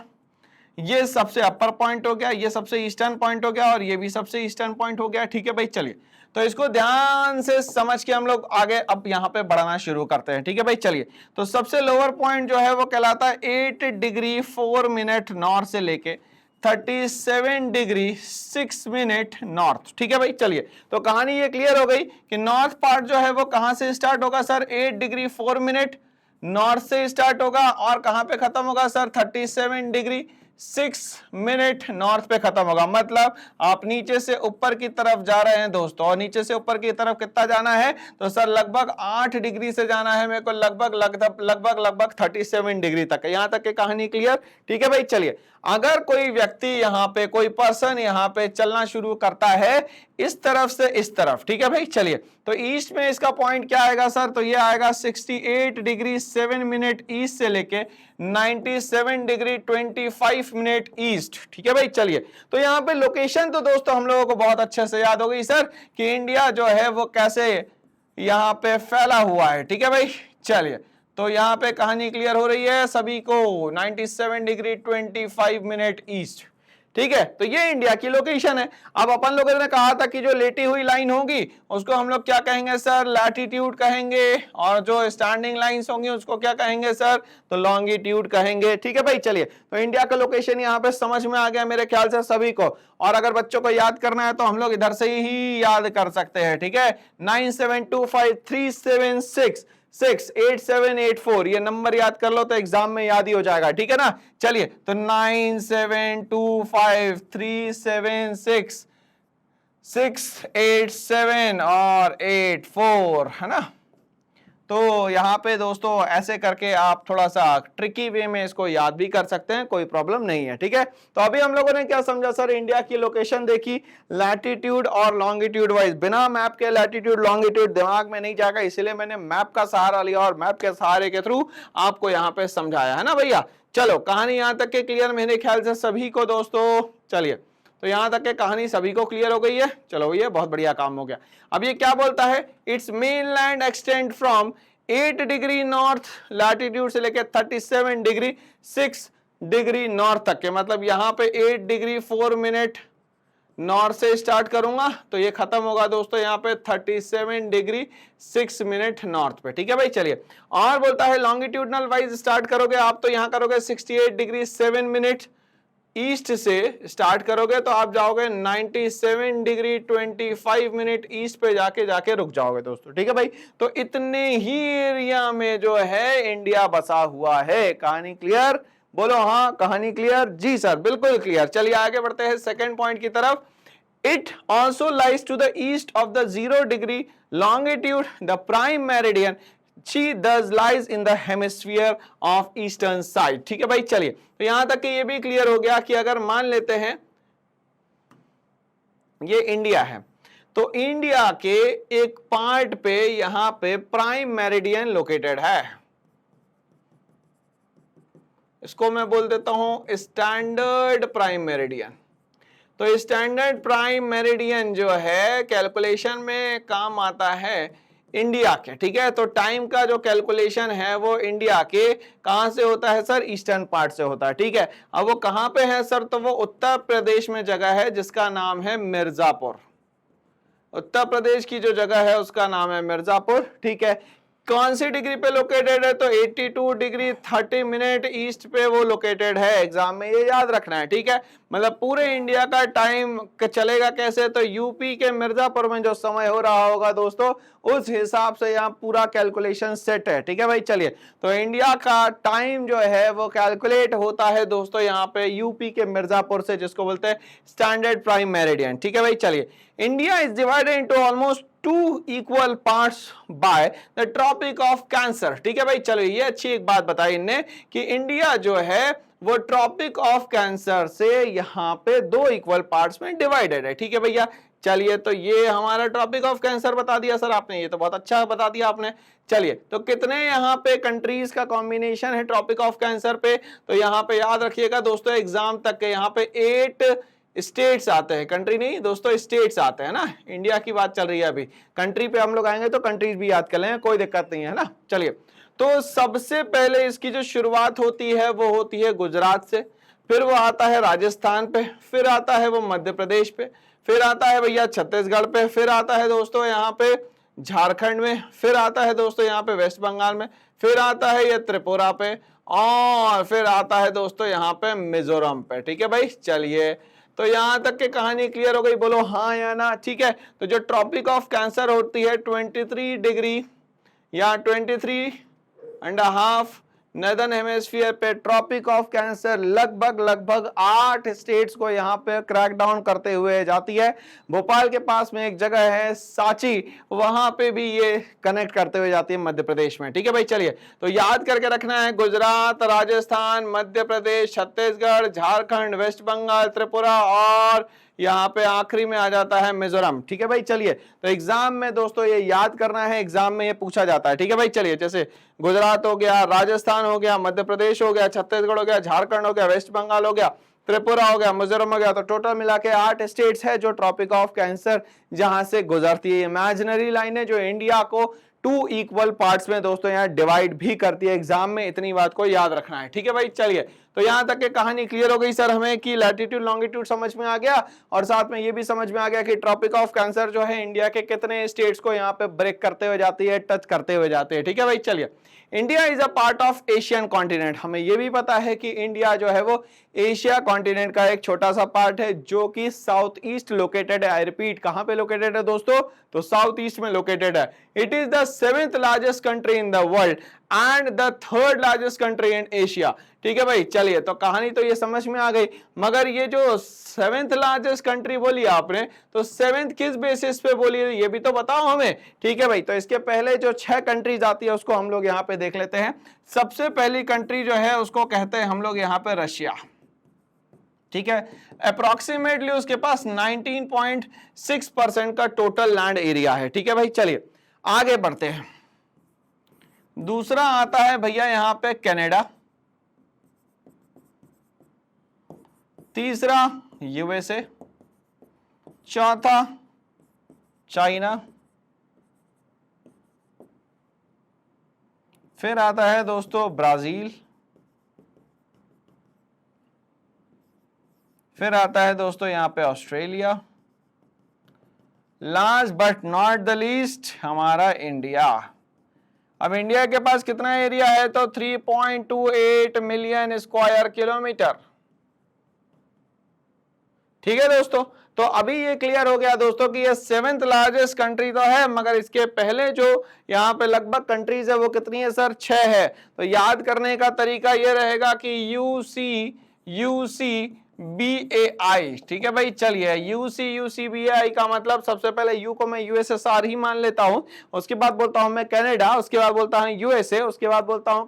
ये सबसे अपर पॉइंट हो गया, ये सबसे ईस्टर्न पॉइंट हो गया, और ये भी सबसे ईस्टर्न पॉइंट हो गया, ठीक है भाई। चलिए, तो इसको ध्यान से समझ के हम लोग आगे अब यहाँ पे बढ़ना शुरू करते हैं, ठीक है भाई। चलिए, तो सबसे लोअर पॉइंट जो है वो कहलाता है 8 डिग्री 4 मिनट नॉर्थ से लेके 37 डिग्री 6 मिनट नॉर्थ, ठीक है भाई। चलिए, तो कहानी ये क्लियर हो गई कि नॉर्थ पार्ट जो है वो कहां से स्टार्ट होगा सर? 8 डिग्री 4 मिनट नॉर्थ से स्टार्ट होगा, और कहां पे खत्म होगा सर? 37 डिग्री 6 मिनट नॉर्थ पे खत्म होगा। मतलब आप नीचे से ऊपर की तरफ जा रहे हैं दोस्तों, और नीचे से ऊपर की तरफ कितना जाना है? तो सर लगभग 8 डिग्री से जाना है मेरे को, लगभग 37 डिग्री तक। यहां तक की कहानी क्लियर, ठीक है भाई। चलिए, अगर कोई व्यक्ति यहाँ पे, कोई पर्सन यहाँ पे चलना शुरू करता है इस तरफ से इस तरफ, ठीक है भाई। चलिए, तो ईस्ट में इसका पॉइंट क्या आएगा सर? तो ये आएगा 68 डिग्री 7 मिनट ईस्ट से लेके 97 डिग्री 25 मिनट ईस्ट, ठीक है भाई। चलिए, तो यहाँ पे लोकेशन तो दोस्तों हम लोगों को बहुत अच्छे से याद हो गई सर कि इंडिया जो है वो कैसे यहाँ पे फैला हुआ है, ठीक है भाई। चलिए, तो यहाँ पे कहानी क्लियर हो रही है सभी को, 97 डिग्री 25 मिनट ईस्ट। ठीक है, तो ये इंडिया की लोकेशन है। अब अपन लोगों ने कहा था कि जो लेटी हुई लाइन होगी उसको हम लोग क्या कहेंगे सर, लैटिट्यूड कहेंगे, और जो स्टैंडिंग लाइंस होंगी उसको क्या कहेंगे सर, तो लॉन्गिट्यूड कहेंगे। ठीक है भाई, चलिए तो इंडिया का लोकेशन यहाँ पे समझ में आ गया मेरे ख्याल से सभी को। और अगर बच्चों को याद करना है तो हम लोग इधर से ही याद कर सकते हैं। ठीक है, 972537668784 ये नंबर याद कर लो तो एग्जाम में याद ही हो जाएगा। ठीक है ना, चलिए तो 9725376687 और 84 है ना। तो यहाँ पे दोस्तों ऐसे करके आप थोड़ा सा ट्रिकी वे में इसको याद भी कर सकते हैं, कोई प्रॉब्लम नहीं है। ठीक है, तो अभी हम लोगों ने क्या समझा सर, इंडिया की लोकेशन देखी लैटिट्यूड और लॉन्गिट्यूड वाइज। बिना मैप के लैटिट्यूड लॉन्गिट्यूड दिमाग में नहीं जाएगा, इसीलिए मैंने मैप का सहारा लिया और मैप के सहारे के थ्रू आपको यहाँ पे समझाया है ना भैया। चलो कहानी यहाँ तक के क्लियर मेरे ख्याल से सभी को दोस्तों। चलिए तो यहां तक के कहानी सभी को क्लियर हो गई है। चलो भैया बहुत बढ़िया काम हो गया। अब ये क्या बोलता है, it's mainland extend from 8 degree north latitude से लेकर 37 डिग्री 6 डिग्री नॉर्थ तक के, मतलब यहाँ पे 8 डिग्री 4 मिनट नॉर्थ से स्टार्ट करूंगा तो ये खत्म होगा दोस्तों यहाँ पे 37 डिग्री 6 मिनट नॉर्थ पे। ठीक है भाई, चलिए और बोलता है लॉन्गिट्यूडनल वाइज स्टार्ट करोगे आप तो यहाँ करोगे 68 डिग्री 7 मिनट ईस्ट से स्टार्ट करोगे तो आप जाओगे 97 डिग्री 25 मिनट ईस्ट पे जाके रुक जाओगे दोस्तों। ठीक है भाई, तो इतने ही एरिया में जो है इंडिया बसा हुआ है। कहानी क्लियर, बोलो हाँ कहानी क्लियर, जी सर बिल्कुल क्लियर। चलिए आगे बढ़ते हैं सेकंड पॉइंट की तरफ। It also lies to the east of the 0 degree longitude, the prime meridian. She thus lies in the hemisphere of eastern side. ठीक है भाई, चलिए तो यहां तक कि ये भी क्लियर हो गया कि अगर मान लेते हैं ये इंडिया है तो इंडिया के एक पार्ट पे यहां पे प्राइम मेरिडियन लोकेटेड है। इसको मैं बोल देता हूं स्टैंडर्ड प्राइम मेरिडियन। तो स्टैंडर्ड प्राइम मेरिडियन जो है कैलकुलेशन में काम आता है इंडिया के। ठीक है, तो टाइम का जो कैलकुलेशन है वो इंडिया के कहां से होता है सर, ईस्टर्न पार्ट से होता है। ठीक है, अब वो कहां पे है सर, तो वो उत्तर प्रदेश में जगह है जिसका नाम है मिर्जापुर। उत्तर प्रदेश की जो जगह है उसका नाम है मिर्जापुर। ठीक है, कौन सी डिग्री पे लोकेटेड है, तो 82 डिग्री 30 मिनट ईस्ट पे वो लोकेटेड है। एग्जाम में ये याद रखना है। ठीक है, मतलब पूरे इंडिया का टाइम चलेगा कैसे, तो यूपी के मिर्जापुर में जो समय हो रहा होगा दोस्तों उस हिसाब से यहाँ पूरा कैलकुलेशन सेट है। ठीक है भाई, चलिए तो इंडिया का टाइम जो है वो कैलकुलेट होता है दोस्तों यहाँ पे यूपी के मिर्जापुर से, जिसको बोलते हैं स्टैंडर्ड प्राइम मेरिडियन। ठीक है भाई, चलिए India is divided into almost 2 equal parts by the tropic of cancer. ठीक है भाई, चलो ये अच्छी एक बात बताई इनने कि इंडिया जो है वो ट्रॉपिक ऑफ कैंसर से यहाँ पे 2 इक्वल पार्ट्स में डिवाइडेड है। ठीक है भैया, चलिए तो ये हमारा ट्रॉपिक ऑफ कैंसर बता दिया सर आपने, ये तो बहुत अच्छा बता दिया आपने। चलिए तो कितने यहाँ पे कंट्रीज का कॉम्बिनेशन है ट्रॉपिक ऑफ कैंसर पे, तो यहाँ पे याद रखिएगा दोस्तों एग्जाम तक के यहाँ पे 8 स्टेट्स आते हैं, कंट्री नहीं दोस्तों स्टेट्स आते हैं ना। इंडिया की बात चल रही है अभी, कंट्री पे हम लोग आएंगे तो कंट्रीज भी याद कर लेंगे, कोई दिक्कत नहीं है ना। चलिए तो सबसे पहले इसकी जो शुरुआत होती है वो होती है गुजरात से, फिर वो आता है राजस्थान पे, फिर आता है वो मध्य प्रदेश पे, फिर आता है भैया छत्तीसगढ़ पे, फिर आता है दोस्तों यहाँ पे झारखंड में, फिर आता है दोस्तों यहाँ पे वेस्ट बंगाल में, फिर आता है ये त्रिपुरा पे, और फिर आता है दोस्तों यहाँ पे मिजोरम पे। ठीक है भाई, चलिए तो यहां तक के कहानी क्लियर हो गई, बोलो हाँ या ना। ठीक है, तो जो ट्रॉपिक ऑफ कैंसर होती है 23 डिग्री या 23.5 नदर्न हेमिस्फीयर पे ट्रॉपिक ऑफ कैंसर लगभग 8 स्टेट्स को यहाँ पे क्रैक डाउन करते हुए जाती है। भोपाल के पास में एक जगह है सांची, वहां पे भी ये कनेक्ट करते हुए जाती है मध्य प्रदेश में। ठीक है भाई, चलिए तो याद करके रखना है गुजरात, राजस्थान, मध्य प्रदेश, छत्तीसगढ़, झारखंड, वेस्ट बंगाल, त्रिपुरा और यहाँ पे आखिरी में आ जाता है मिजोरम। ठीक है भाई, चलिए तो एग्जाम में दोस्तों ये याद करना है, एग्जाम में ये पूछा जाता है। ठीक है भाई, चलिए जैसे गुजरात हो गया, राजस्थान हो गया, मध्य प्रदेश हो गया, छत्तीसगढ़ हो गया, झारखंड हो गया, वेस्ट बंगाल हो गया, त्रिपुरा हो गया, मिजोरम हो गया, तो टोटल मिला के 8 स्टेट्स है जो ट्रॉपिक ऑफ कैंसर जहां से गुजरती है। इमेजिनरी लाइनें जो इंडिया को टू इक्वल पार्ट्स में दोस्तों यहाँ डिवाइड भी करती है। एग्जाम में इतनी बात को याद रखना है, ठीक है भाई। चलिए, तो यहां तक के कहानी क्लियर हो गई सर हमें कि लैटिट्यूड लॉन्गिट्यूड समझ में आ गया, और साथ में ये भी समझ में आ गया कि ट्रॉपिक ऑफ कैंसर जो है इंडिया के कितने स्टेट्स को यहाँ पे ब्रेक करते हुए जाती है, टच करते हुए जाते हैं, ठीक है भाई। चलिए, India is a part of Asian continent. हमें यह भी पता है कि इंडिया जो है वो एशिया कॉन्टिनेंट का एक छोटा सा पार्ट है जो कि साउथ ईस्ट लोकेटेड है। आई रिपीट, कहां पे लोकेटेड है दोस्तों? तो साउथ ईस्ट में लोकेटेड है। It is the 7th largest country in the world and the 3rd largest country in Asia, ठीक है भाई। चलिए, तो कहानी तो ये समझ में आ गई, मगर ये जो 7th लार्जेस्ट कंट्री बोली आपने, तो 7th किस बेसिस पे बोली है ये भी तो बताओ हमें, ठीक है भाई। तो इसके पहले जो 6 कंट्रीज आती है उसको हम लोग यहाँ पे देख लेते हैं। सबसे पहली कंट्री जो है उसको कहते हैं हम लोग यहाँ पे रशिया, ठीक है। अप्रोक्सीमेटली उसके पास 19.6% का टोटल लैंड एरिया है, ठीक है भाई। चलिए आगे बढ़ते हैं। दूसरा आता है भैया यहां पे कनाडा, तीसरा यूएसए, चौथा चाइना, फिर आता है दोस्तों ब्राजील, फिर आता है दोस्तों यहां पे Australia, last but not the least हमारा इंडिया। अब इंडिया के पास कितना एरिया है? तो 3.28 मिलियन स्क्वायर किलोमीटर, ठीक है दोस्तों। तो अभी ये क्लियर हो गया दोस्तों कि ये 7th लार्जेस्ट कंट्री तो है, मगर इसके पहले जो यहाँ पे लगभग कंट्रीज है वो कितनी है सर? 6 है। तो याद करने का तरीका ये रहेगा कि UCBAI, ठीक है भाई। चलिए, UCBAI का मतलब सबसे पहले यू को मैं USSR ही मान लेता हूं, उसके बाद बोलता हूं मैं कनाडा, उसके बाद बोलता हूं यूएसए, उसके बाद बोलता हूं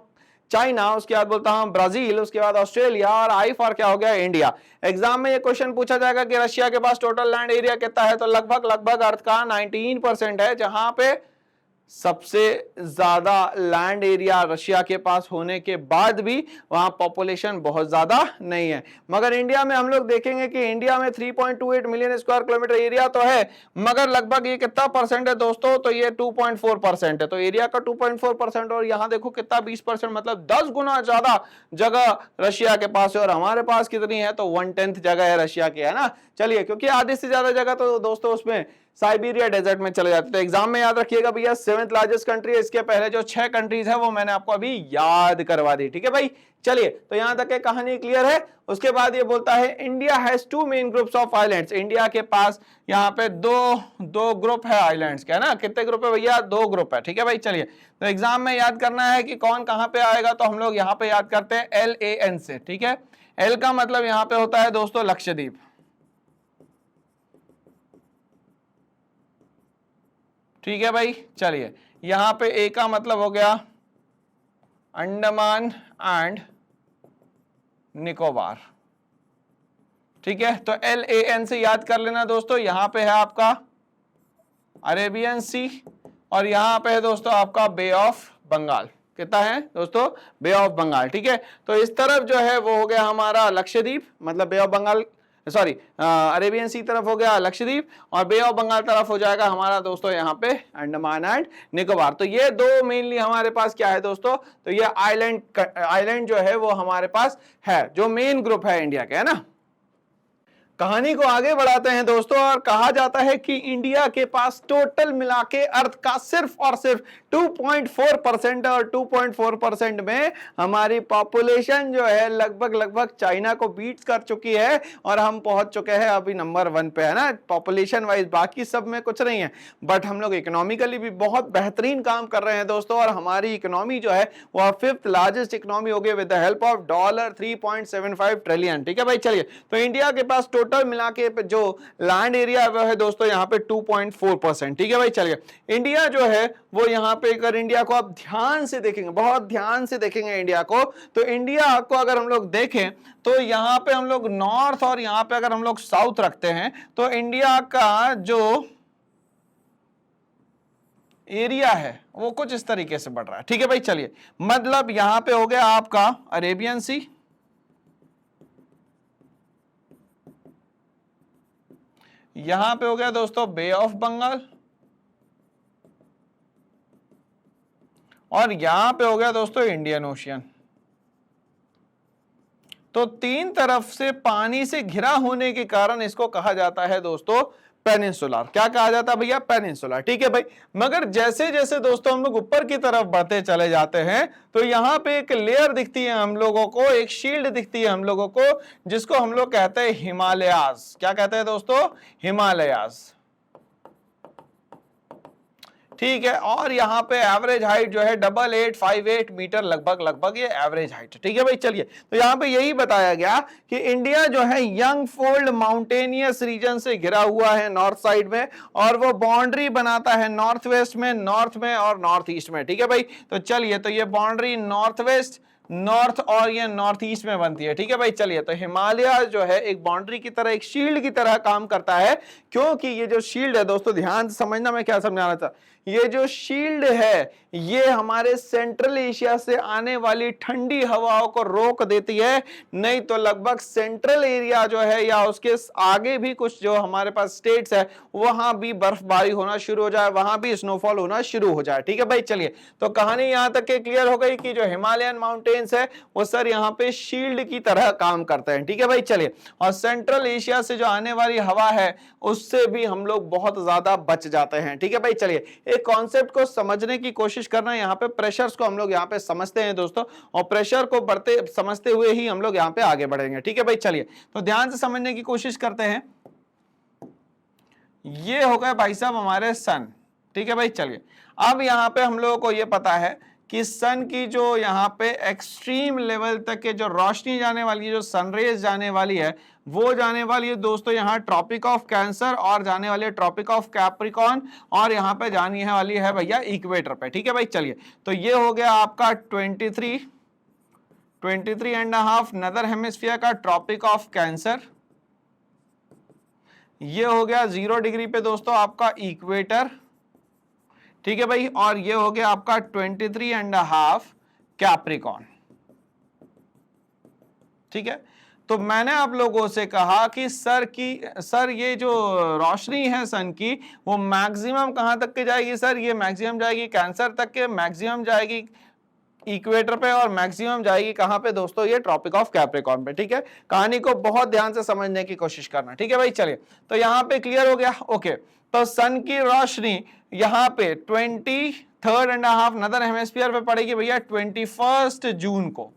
चाइना, उसके बाद बोलता हूं ब्राजील, उसके बाद ऑस्ट्रेलिया, और आई फॉर क्या हो गया? इंडिया। एग्जाम में ये क्वेश्चन पूछा जाएगा कि रशिया के पास टोटल लैंड एरिया कितना है, तो लगभग अर्थ का 19% है, जहां पे सबसे ज्यादा लैंड एरिया रशिया के पास होने के बाद भी वहां पॉपुलेशन बहुत ज्यादा नहीं है। मगर इंडिया में हम लोग देखेंगे कि इंडिया में 3.28 मिलियन स्क्वायर किलोमीटर एरिया तो है, मगर लगभग ये कितना परसेंट है दोस्तों? तो ये 2.4% है। तो एरिया का 2.4%, और यहां देखो कितना 20%, मतलब 10 गुना ज्यादा जगह रशिया के पास है, और हमारे पास कितनी है? तो 1/10 जगह है रशिया की, है ना। चलिए, क्योंकि आधे से ज्यादा जगह तो दोस्तों उसमें साइबेरिया डेजर्ट में चले जाते। तो एग्जाम में याद रखिएगा भैया 7th लार्जेस्ट कंट्री है, इसके पहले जो 6 कंट्रीज है वो मैंने आपको अभी याद करवा दी, ठीक है भाई। चलिए, तो यहां तक कहानी क्लियर है। उसके बाद ये बोलता है India has 2 main groups of islands. India के पास यहाँ पे दो ग्रुप है आइलैंड्स के, है ना। कितने ग्रुप है भैया? 2 ग्रुप है, ठीक है भाई। चलिए, तो एग्जाम में याद करना है कि कौन कहां पे आएगा, तो हम लोग यहाँ पे याद करते हैं LAN से, ठीक है। एल का मतलब यहाँ पे होता है दोस्तों लक्षद्वीप, ठीक है भाई। चलिए, यहां पे ए का मतलब हो गया अंडमान एंड निकोबार, ठीक है। तो LAN से याद कर लेना दोस्तों। यहां पे है आपका अरेबियन सी, और यहां पे है दोस्तों आपका बे ऑफ बंगाल। कितना है दोस्तों? बे ऑफ बंगाल, ठीक है। तो इस तरफ जो है वो हो गया हमारा लक्षद्वीप, मतलब बे ऑफ बंगाल, सॉरी अरेबियन सी तरफ हो गया लक्षद्वीप, और बे ऑफ बंगाल तरफ हो जाएगा हमारा दोस्तों यहाँ पे अंडमान एंड निकोबार। तो ये 2 मेनली हमारे पास क्या है दोस्तों? तो ये आइलैंड जो है वो हमारे पास है, जो मेन ग्रुप है इंडिया के, है ना। कहानी को आगे बढ़ाते हैं दोस्तों, और कहा जाता है कि इंडिया के पास टोटल मिला के अर्थ का सिर्फ और सिर्फ 2.4% है, और 2.4% में हमारी पॉपुलेशन जो है लगभग चाइना को बीट कर चुकी है, और हम पहुंच चुके हैं अभी नंबर 1 पे, है ना, पॉपुलेशन वाइज। बाकी सब में कुछ नहीं है, बट हम लोग इकोनॉमिकली भी बहुत बेहतरीन काम कर रहे हैं दोस्तों, और हमारी इकोनॉमी जो है वो 5th लार्जेस्ट इकोनॉमी हो गई with the help of $3.75 trillion, ठीक है भाई। चलिए, तो इंडिया के पास टोटल मिला के जो लैंड एरिया वो है दोस्तों यहाँ पे 2.4%, ठीक है भाई। चलिए, इंडिया जो है वो यहाँ पे, अगर इंडिया को आप ध्यान से देखेंगे, बहुत ध्यान से देखेंगे इंडिया को, तो इंडिया को अगर हम लोग देखें तो यहाँ पे हम लोग नॉर्थ, और यहाँ पे अगर हम लोग साउथ रखते हैं, तो इंडिया का जो एरिया है वो कुछ इस तरीके से बढ़ रहा है, ठीक है भाई। चलिए, मतलब यहां पे हो गया आपका अरेबियन सी, यहां पे हो गया दोस्तों बे ऑफ बंगाल, और यहां पे हो गया दोस्तों इंडियन ओशियन। तो तीन तरफ से पानी से घिरा होने के कारण इसको कहा जाता है दोस्तों पेनिनसुलर। क्या कहा जाता है भैया? पेनिनसुलर। ठीक है भाई। मगर जैसे जैसे दोस्तों हम लोग ऊपर की तरफ बढ़ते चले जाते हैं तो यहां पे एक लेयर दिखती है हम लोगों को, एक शील्ड दिखती है हम लोगों को, जिसको हम लोग कहते हैं हिमालयाज। क्या कहते हैं दोस्तों? हिमालयाज। ठीक है। और यहाँ पे एवरेज हाइट जो है 8858 मीटर लगभग ये एवरेज हाइट है। ठीक है भाई। चलिए, तो यहाँ पे यही बताया गया कि इंडिया जो है यंग फोल्ड माउंटेनियस रीजन से घिरा हुआ है नॉर्थ साइड में, और वो बाउंड्री बनाता है नॉर्थ वेस्ट में, नॉर्थ में और नॉर्थ ईस्ट में। ठीक है भाई। तो चलिए, तो ये बाउंड्री नॉर्थ वेस्ट, नॉर्थ और ये नॉर्थ ईस्ट में बनती है। ठीक है भाई। चलिए, तो हिमालय जो है एक बाउंड्री की तरह, एक शील्ड की तरह काम करता है, क्योंकि ये जो शील्ड है दोस्तों, ध्यान से समझना मैं क्या समझाना था। ये जो शील्ड है ये हमारे सेंट्रल एशिया से आने वाली ठंडी हवाओं को रोक देती है, नहीं तो लगभग सेंट्रल एरिया जो है या उसके आगे भी कुछ जो हमारे पास स्टेट्स है वहां भी बर्फबारी होना शुरू हो जाए, वहां भी स्नोफॉल होना शुरू हो जाए। ठीक है भाई। चलिए, तो कहानी यहां तक के क्लियर हो गई कि जो हिमालयन माउंटेन्स है वो सर यहाँ पे शील्ड की तरह काम करते हैं। ठीक है भाई। चलिए, और सेंट्रल एशिया से जो आने वाली हवा है उससे भी हम लोग बहुत ज्यादा बच जाते हैं। ठीक है भाई। चलिए, एक कॉन्सेप्ट को समझने की कोशिश करना, यहाँ पे प्रेशर्स को हम लोग यहाँ पे समझते हैं दोस्तों, और प्रेशर को बढ़ते समझते हुए ही हम लोग यहाँ पे आगे बढ़ेंगे। ठीक है भाई। चलिए, तो ध्यान से समझने की कोशिश करते हैं। ये हो गए भाई साहब हमारे सन। ठीक है भाई। चलिए, अब यहाँ पे हम लोगों को ये पता है कि सन की जो यहाँ पे एक्सट्रीम लेवल तक के जो रोशनी जाने वाली है, जो सनरेज जाने वाली है, वो जाने वाली है दोस्तों यहाँ ट्रॉपिक ऑफ कैंसर, और जाने वाली है ट्रॉपिक ऑफ कैप्रिकॉर्न, और यहाँ पे जानी है वाली है भैया इक्वेटर पे। ठीक है भाई। चलिए, तो ये हो गया आपका 23.5 नदर हेमिस्फीयर का ट्रॉपिक ऑफ कैंसर। ये हो गया 0 डिग्री पे दोस्तों आपका इक्वेटर। ठीक है भाई। और ये हो गया आपका 23.5 कैप्रिकॉर्न। ठीक है। तो मैंने आप लोगों से कहा कि सर ये जो रोशनी है सन की वो मैक्सिमम कहां तक के जाएगी? सर ये मैक्सिमम जाएगी कैंसर तक के, मैक्सिमम जाएगी इक्वेटर पे, और मैक्सिमम जाएगी कहां पे दोस्तों? ये ट्रॉपिक ऑफ कैप्रिकॉर्न पे। ठीक है। कहानी को बहुत ध्यान से समझने की कोशिश करना। ठीक है भाई। चलिए, तो यहां पे क्लियर हो गया। ओके, तो सन की रोशनी यहां पे 23.5 नदर हेमिस्फीयर पे पड़ेगी भैया 21 जून को।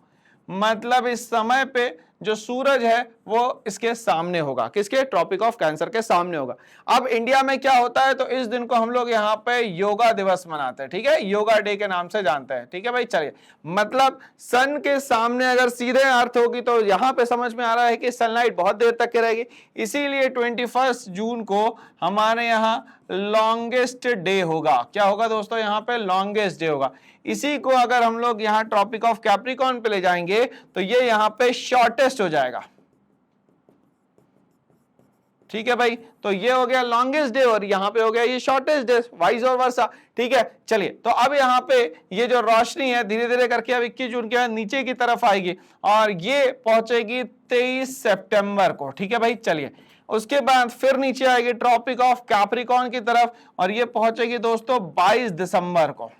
मतलब इस समय पे जो सूरज है वो इसके सामने होगा, किसके? ट्रॉपिक ऑफ कैंसर के सामने होगा। अब इंडिया में क्या होता है, तो इस दिन को हम लोग यहाँ पे योगा दिवस मनाते हैं। ठीक है, योगा डे के नाम से जानते हैं। ठीक है भाई। चलिए, मतलब सन के सामने अगर सीधे अर्थ होगी तो यहाँ पे समझ में आ रहा है कि सनलाइट बहुत देर तक के रहेगी, इसीलिए 21 जून को हमारे यहाँ लॉन्गेस्ट डे होगा। क्या होगा दोस्तों? यहाँ पे लॉन्गेस्ट डे होगा। इसी को अगर हम लोग यहाँ ट्रॉपिक ऑफ कैप्रिकॉर्न पे ले जाएंगे तो ये यहाँ पे शॉर्टेस्ट हो जाएगा। ठीक है भाई। तो ये हो गया लॉन्गेस्ट डे और यहाँ पे हो गया ये शॉर्टेस्ट डे, वाइस और वर्सा। ठीक है। चलिए, तो अब यहाँ पे ये जो रोशनी है धीरे धीरे करके अब 21 जून के बाद नीचे की तरफ आएगी और ये पहुंचेगी 23 सितंबर को। ठीक है भाई। चलिए, उसके बाद फिर नीचे आएगी ट्रॉपिक ऑफ कैप्रिकॉर्न की तरफ और ये पहुंचेगी दोस्तों 22 दिसंबर को।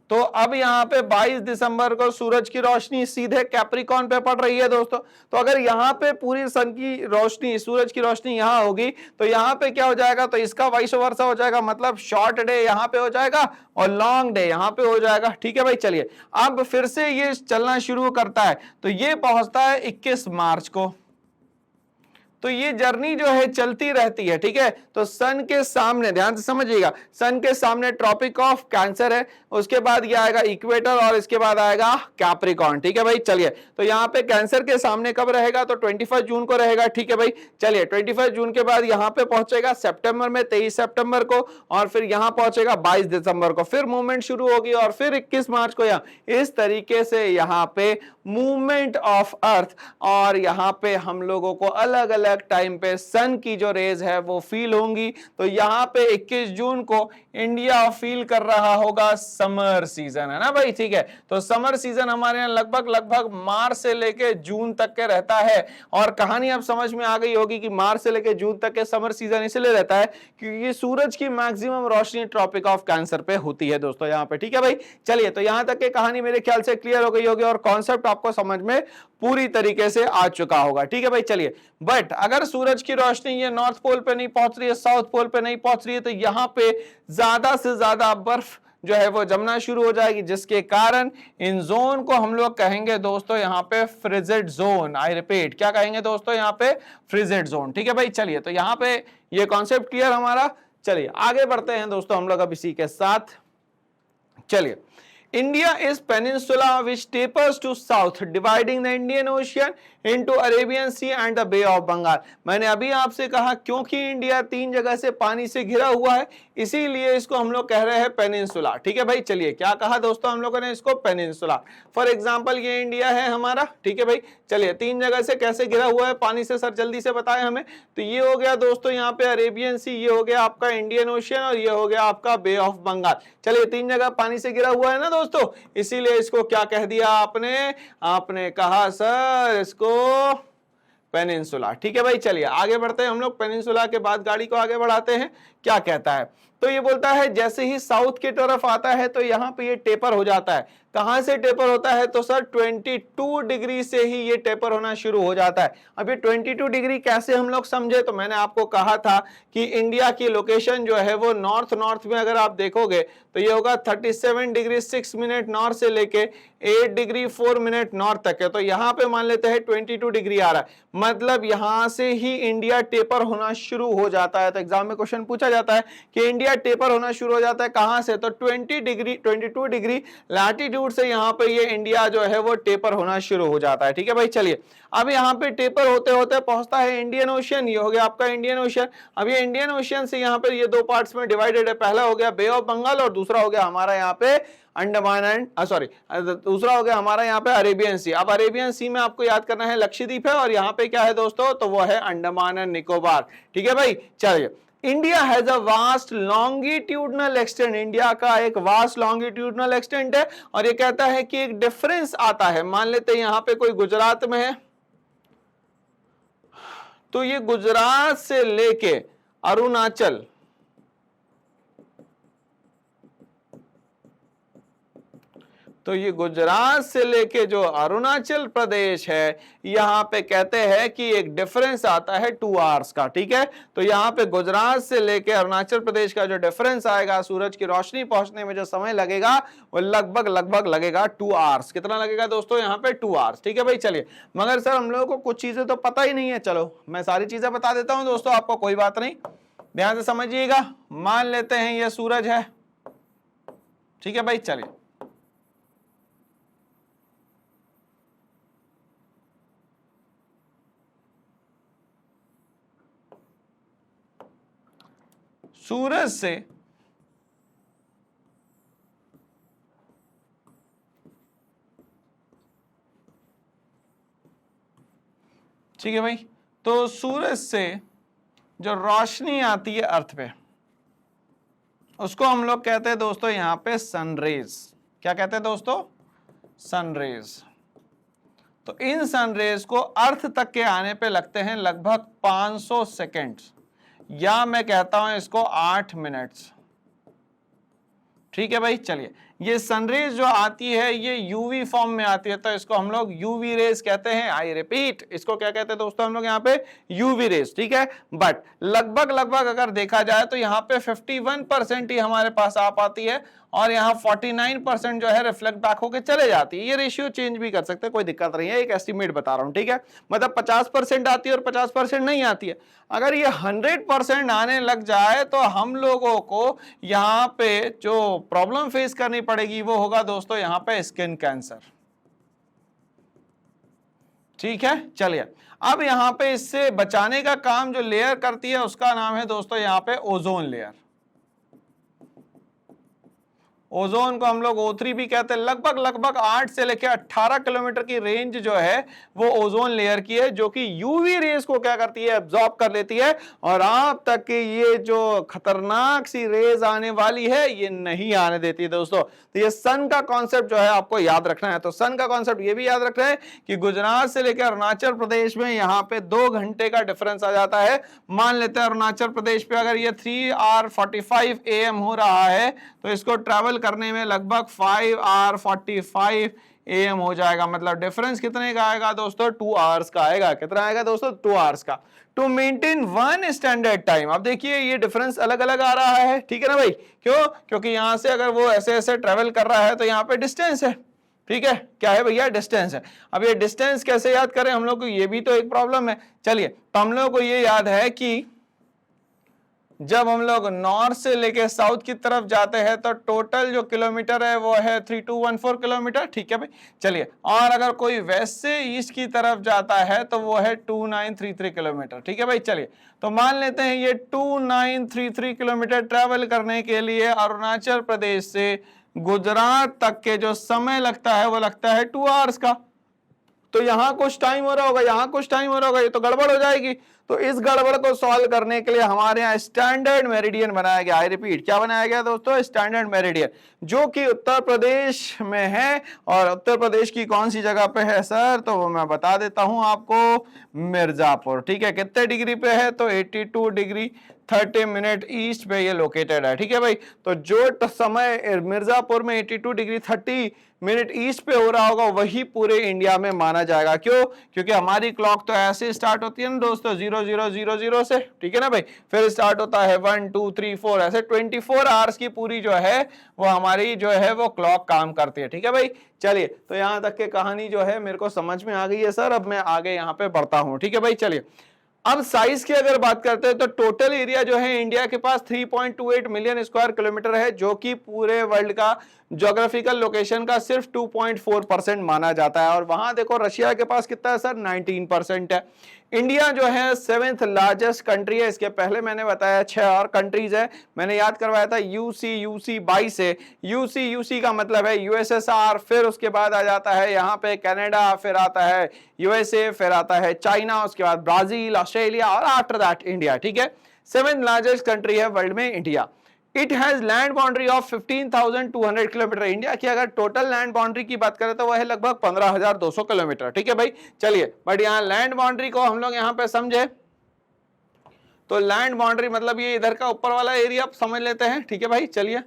तो अब यहाँ पे 22 दिसंबर को सूरज की रोशनी सीधे कैप्रिकॉर्न पे पड़ रही है दोस्तों। तो अगर यहाँ पे पूरी सन की रोशनी, सूरज की रोशनी यहाँ होगी तो यहाँ पे क्या हो जाएगा? तो इसका वाइस वर्सा हो जाएगा, मतलब शॉर्ट डे यहाँ पे हो जाएगा और लॉन्ग डे यहाँ पे हो जाएगा। ठीक है भाई। चलिए, अब फिर से ये चलना शुरू करता है तो ये पहुंचता है 21 मार्च को। तो ये जर्नी जो है चलती रहती है। ठीक है। तो सन के सामने ध्यान से समझिएगा, सन के सामने ट्रॉपिक ऑफ कैंसर है, उसके बाद ये आएगा इक्वेटर और इसके बाद आएगा कैप्रिकॉर्न। ठीक है भाई। चलिए, तो यहाँ पे कैंसर के सामने कब रहेगा? तो 21 जून को रहेगा। ठीक है भाई। चलिए, 21 जून के बाद यहाँ पे पहुंचेगा सितंबर में 23 सितंबर को और फिर यहाँ पहुंचेगा 22 दिसंबर को, फिर मूवमेंट शुरू होगी और फिर 21 मार्च को यहाँ। इस तरीके से यहाँ पे मूवमेंट ऑफ अर्थ और यहाँ पे हम लोगों को अलग अलग टाइम पे सन की जो रेज है वो फील होंगी। तो यहाँ पे 21 जून को इंडिया फील कर रहा होगा समर सीजन, है ना भाई, ठीक है। तो समर सीजन हमारे यहाँ लगभग लगभग मार्च से लेके जून तक के रहता है। और कहानी अब समझ में आ गई होगी कि मार्च से लेके जून तक के समर सीजन इसलिए रहता है क्योंकि सूरज की मैक्सिमम रोशनी ट्रॉपिक ऑफ कैंसर पे होती है दोस्तों यहाँ पे, ठीक है भाई। चलिए, तो यहां तक की कहानी मेरे ख्याल से क्लियर हो गई होगी और कॉन्सेप्ट आपको समझ में पूरी तरीके से आ चुका होगा, ठीक है भाई। चलिए, बट अगर सूरज की रोशनी ये नॉर्थ पोल पे नहीं पहुंच रही है, साउथ पोल पे नहीं पहुंच रही है, तो यहां पे ज्यादा से ज्यादा बर्फ जो है वो जमना शुरू हो जाएगी, जिसके कारण इन जोन को हम लोग कहेंगे दोस्तों यहाँ पे फ्रिजिड जोन। आई रिपीट, क्या कहेंगे दोस्तों यहाँ पे? फ्रिजिड जोन, ठीक है भाई। चलिए, तो यहाँ पे ये कॉन्सेप्ट क्लियर हमारा। चलिए आगे बढ़ते हैं दोस्तों हम लोग अब इसी के साथ। चलिए, India is peninsula which tapers to south, dividing the Indian Ocean into Arabian Sea and the Bay of Bengal. मैंने अभी आपसे कहा क्योंकि इंडिया तीन जगह से पानी से घिरा हुआ है, इसीलिए इसको हम लोग कह रहे हैं पेनिनसुला, ठीक है भाई। चलिए, क्या कहा दोस्तों हम लोगों ने इसको? पेनिनसुला। फॉर एग्जांपल ये इंडिया है हमारा, ठीक है भाई। चलिए, तीन जगह से कैसे घिरा हुआ है पानी से, सर जल्दी से बताएं हमें। तो ये हो गया दोस्तों यहाँ पे अरेबियन सी, ये हो गया आपका इंडियन ओशियन और ये हो गया आपका बे ऑफ बंगाल। चलिए, तीन जगह पानी से घिरा हुआ है ना दोस्तों, इसीलिए इसको क्या कह दिया आपने? आपने कहा सर इसको पेनिनसुला, ठीक है भाई। चलिए आगे बढ़ते हैं हम लोग। पेनिनसुला के बाद गाड़ी को आगे बढ़ाते हैं। क्या कहता है? तो ये बोलता है जैसे ही साउथ की तरफ आता है तो यहाँ पे ये टेपर हो जाता है। कहां से टेपर होता है? तो सर 22 डिग्री से ही ये टेपर होना शुरू हो जाता है। अब ये 22 डिग्री कैसे हम लोग समझे? तो मैंने आपको कहा था कि इंडिया की लोकेशन जो है वो नॉर्थ में अगर आप देखोगे तो ये होगा 37 डिग्री 6 मिनट नॉर्थ से लेके 8 डिग्री 4 मिनट नॉर्थ तक है। तो यहाँ पे मान लेते हैं 22 डिग्री आ रहा है, मतलब यहां से ही इंडिया टेपर होना शुरू हो जाता है। तो एग्जाम में क्वेश्चन पूछा जाता है कि इंडिया टेपर होना शुरू हो जाता है कहां से? तो 22 डिग्री लैटिट्यूड से यहां पे ये इंडिया जो है वो टेपर होना शुरू हो जाता है, ठीक है भाई। चलिए, अब यहां पे टेपर होते होते पहुंचता है इंडियन ओशियन। ये हो गया आपका इंडियन ओशियन। अब ये इंडियन ओशियन से यहां पे ये दो पार्ट्स में डिवाइडेड है। पहला हो गया बे ऑफ बंगाल और दूसरा हो गया हमारा यहाँ पे अंडमान एंड दूसरा हो गया हमारा यहाँ पे अरेबियन सी। अब अरेबियन सी में आपको याद करना है लक्षद्वीप है और यहाँ पे क्या है दोस्तों? तो वो है अंडमान एंड निकोबार, ठीक है भाई। चलिए, India has a vast longitudinal extent. India का एक वास्ट लॉन्गिट्यूडनल एक्सटेंट है और ये कहता है कि एक डिफरेंस आता है। मान लेते हैं यहाँ पे कोई गुजरात में है, तो ये गुजरात से लेके अरुणाचल, तो ये गुजरात से लेके जो अरुणाचल प्रदेश है यहाँ पे कहते हैं कि एक डिफरेंस आता है 2 आवर्स का, ठीक है। तो यहाँ पे गुजरात से लेके अरुणाचल प्रदेश का जो डिफरेंस आएगा, सूरज की रोशनी पहुंचने में जो समय लगेगा वो लगभग लगेगा 2 आवर्स। कितना लगेगा दोस्तों? यहाँ पे 2 आवर्स, ठीक है भाई। चलिए, मगर सर हम लोगों को कुछ चीजें तो पता ही नहीं है। चलो मैं सारी चीजें बता देता हूं दोस्तों आपको, कोई बात नहीं, ध्यान से समझिएगा। मान लेते हैं ये सूरज है, ठीक है भाई। चलिए, सूरज से ठीक है भाई, तो सूरज से जो रोशनी आती है अर्थ पे, उसको हम लोग कहते हैं दोस्तों यहाँ पे सनरेज। क्या कहते हैं दोस्तों? सनरेज। तो इन सनरेज को अर्थ तक के आने पे लगते हैं लगभग 500 सेकेंड्स, या मैं कहता हूं इसको 8 मिनट्स, ठीक है भाई। चलिए, ये सनरेज जो आती है ये यूवी फॉर्म में आती है, तो इसको हम लोग यूवी रेज कहते हैं। आई रिपीट, इसको क्या कहते हैं दोस्तों हम लोग यहाँ पे? यूवी रेज, ठीक है। बट लगभग अगर देखा जाए तो यहाँ पे 51% ही हमारे पास आ पाती है और यहाँ 49% जो है रिफ्लेक्ट बैक होकर चले जाती है। ये रेशियो चेंज भी कर सकते हैं, कोई दिक्कत नहीं है, एक एस्टिमेट बता रहा हूँ, ठीक है। मतलब 50% आती है और 50% नहीं आती है। अगर ये 100% आने लग जाए तो हम लोगों को यहाँ पे जो प्रॉब्लम फेस करनी पड़ेगी वो होगा दोस्तों यहाँ पे स्किन कैंसर, ठीक है। चलिए, अब यहाँ पे इससे बचाने का काम जो लेयर करती है उसका नाम है दोस्तों यहाँ पे ओजोन लेयर। ओजोन को हम लोग O3 भी कहते हैं। लगभग लगभग 8 से लेकर 18 किलोमीटर की रेंज जो है वो ओजोन लेयर की है, जो कि यूवी रेस को क्या करती है, एब्जॉर्ब कर लेती है, और आप तक कि ये जो खतरनाक सी रेज आने वाली है ये नहीं आने देती है दोस्तों। तो ये सन का कॉन्सेप्ट जो है आपको याद रखना है। तो सन का कॉन्सेप्ट ये भी याद रखना है कि गुजरात से लेकर अरुणाचल प्रदेश में यहाँ पे 2 घंटे का डिफरेंस आ जाता है। मान लेते हैं अरुणाचल प्रदेश पे अगर ये 3:45 AM हो रहा है तो इसको ट्रैवल करने में लगभग 5:45 AM हो जाएगा। मतलब डिफरेंस कितने का आएगा दोस्तों, 2 आवर्स का आएगा। कितना आएगा दोस्तों, 2 आवर्स का, टू मेंटेन 1 स्टैंडर्ड टाइम। अब देखिए ये डिफरेंस अलग अलग आ रहा है, ठीक है ना भाई। क्यों? क्योंकि यहां से अगर वो ऐसे ऐसे ट्रेवल कर रहा है तो यहाँ पे डिस्टेंस है, ठीक है, क्या है भैया, डिस्टेंस है। अब ये डिस्टेंस कैसे याद करें हम लोग को, ये भी तो एक प्रॉब्लम है। चलिए, तो हम लोग को ये याद है कि जब हम लोग नॉर्थ से लेके साउथ की तरफ जाते हैं तो टोटल जो किलोमीटर है वो है 3214 किलोमीटर, ठीक है भाई। चलिए, और अगर कोई वेस्ट से ईस्ट की तरफ जाता है तो वो है 2933 किलोमीटर, ठीक है भाई। चलिए, तो मान लेते हैं ये 2933 किलोमीटर ट्रेवल करने के लिए अरुणाचल प्रदेश से गुजरात तक के जो समय लगता है वो लगता है 2 आवर्स का। तो यहां कुछ टाइम हो रहा होगा, यहां कुछ टाइम हो रहा होगा, ये तो गड़बड़ हो जाएगी। तो इस गड़बड़ को सॉल्व करने के लिए हमारे यहाँ स्टैंडर्ड मेरिडियन बनाया गया। आई रिपीट, क्या बनाया गया दोस्तों, स्टैंडर्ड मेरिडियन, जो कि उत्तर प्रदेश में है। और उत्तर प्रदेश की कौन सी जगह पे है सर, तो वो मैं बता देता हूं आपको, मिर्जापुर, ठीक है। कितने डिग्री पे है, तो 82 डिग्री 30 मिनट ईस्ट पे ये लोकेटेड है, ठीक है भाई। तो जो समय मिर्जापुर में 82 डिग्री 30 मिनट ईस्ट पे हो रहा होगा वही पूरे इंडिया में माना जाएगा। क्यों? क्योंकि हमारी क्लॉक तो ऐसे स्टार्ट होती है ना दोस्तों, 0000 से, ठीक है ना भाई। फिर स्टार्ट होता है 1 2 3 4, ऐसे 24 आवर्स की पूरी जो है वो हमारी जो है वो क्लॉक काम करती है, ठीक है भाई। चलिए, तो यहां तक के कहानी जो है मेरे को समझ में आ गई है सर। अब मैं आगे यहाँ पे बढ़ता हूँ, ठीक है भाई। चलिए, अब साइज की अगर बात करते हैं तो टोटल एरिया जो है इंडिया के पास 3.28 मिलियन स्क्वायर किलोमीटर है, जो कि पूरे वर्ल्ड का ज्योग्राफिकल लोकेशन का सिर्फ 2.4% माना जाता है। और वहां देखो रशिया के पास कितना है सर, 19% है। इंडिया जो है 7th लार्जेस्ट कंट्री है। इसके पहले मैंने बताया 6 और कंट्रीज है, मैंने याद करवाया था यूसी 22 है। यूसी का मतलब है यूएसएसआर, फिर उसके बाद आ जाता है यहाँ पे कनाडा, फिर आता है यूएसए, फिर आता है चाइना, उसके बाद ब्राजील, ऑस्ट्रेलिया, और आफ्टर दैट इंडिया, ठीक है। 7th लार्जेस्ट कंट्री है वर्ल्ड में India. It has land boundary of 15,200 kilometre. India की अगर टोटल लैंड बाउंड्री की बात करें तो वह है लगभग 15,200 किलोमीटर, ठीक है भाई। चलिए, बट यहाँ लैंड बाउंड्री को हम लोग यहाँ पे समझे तो लैंड बाउंड्री मतलब ये इधर का ऊपर वाला एरिया समझ लेते हैं, ठीक है भाई। चलिए,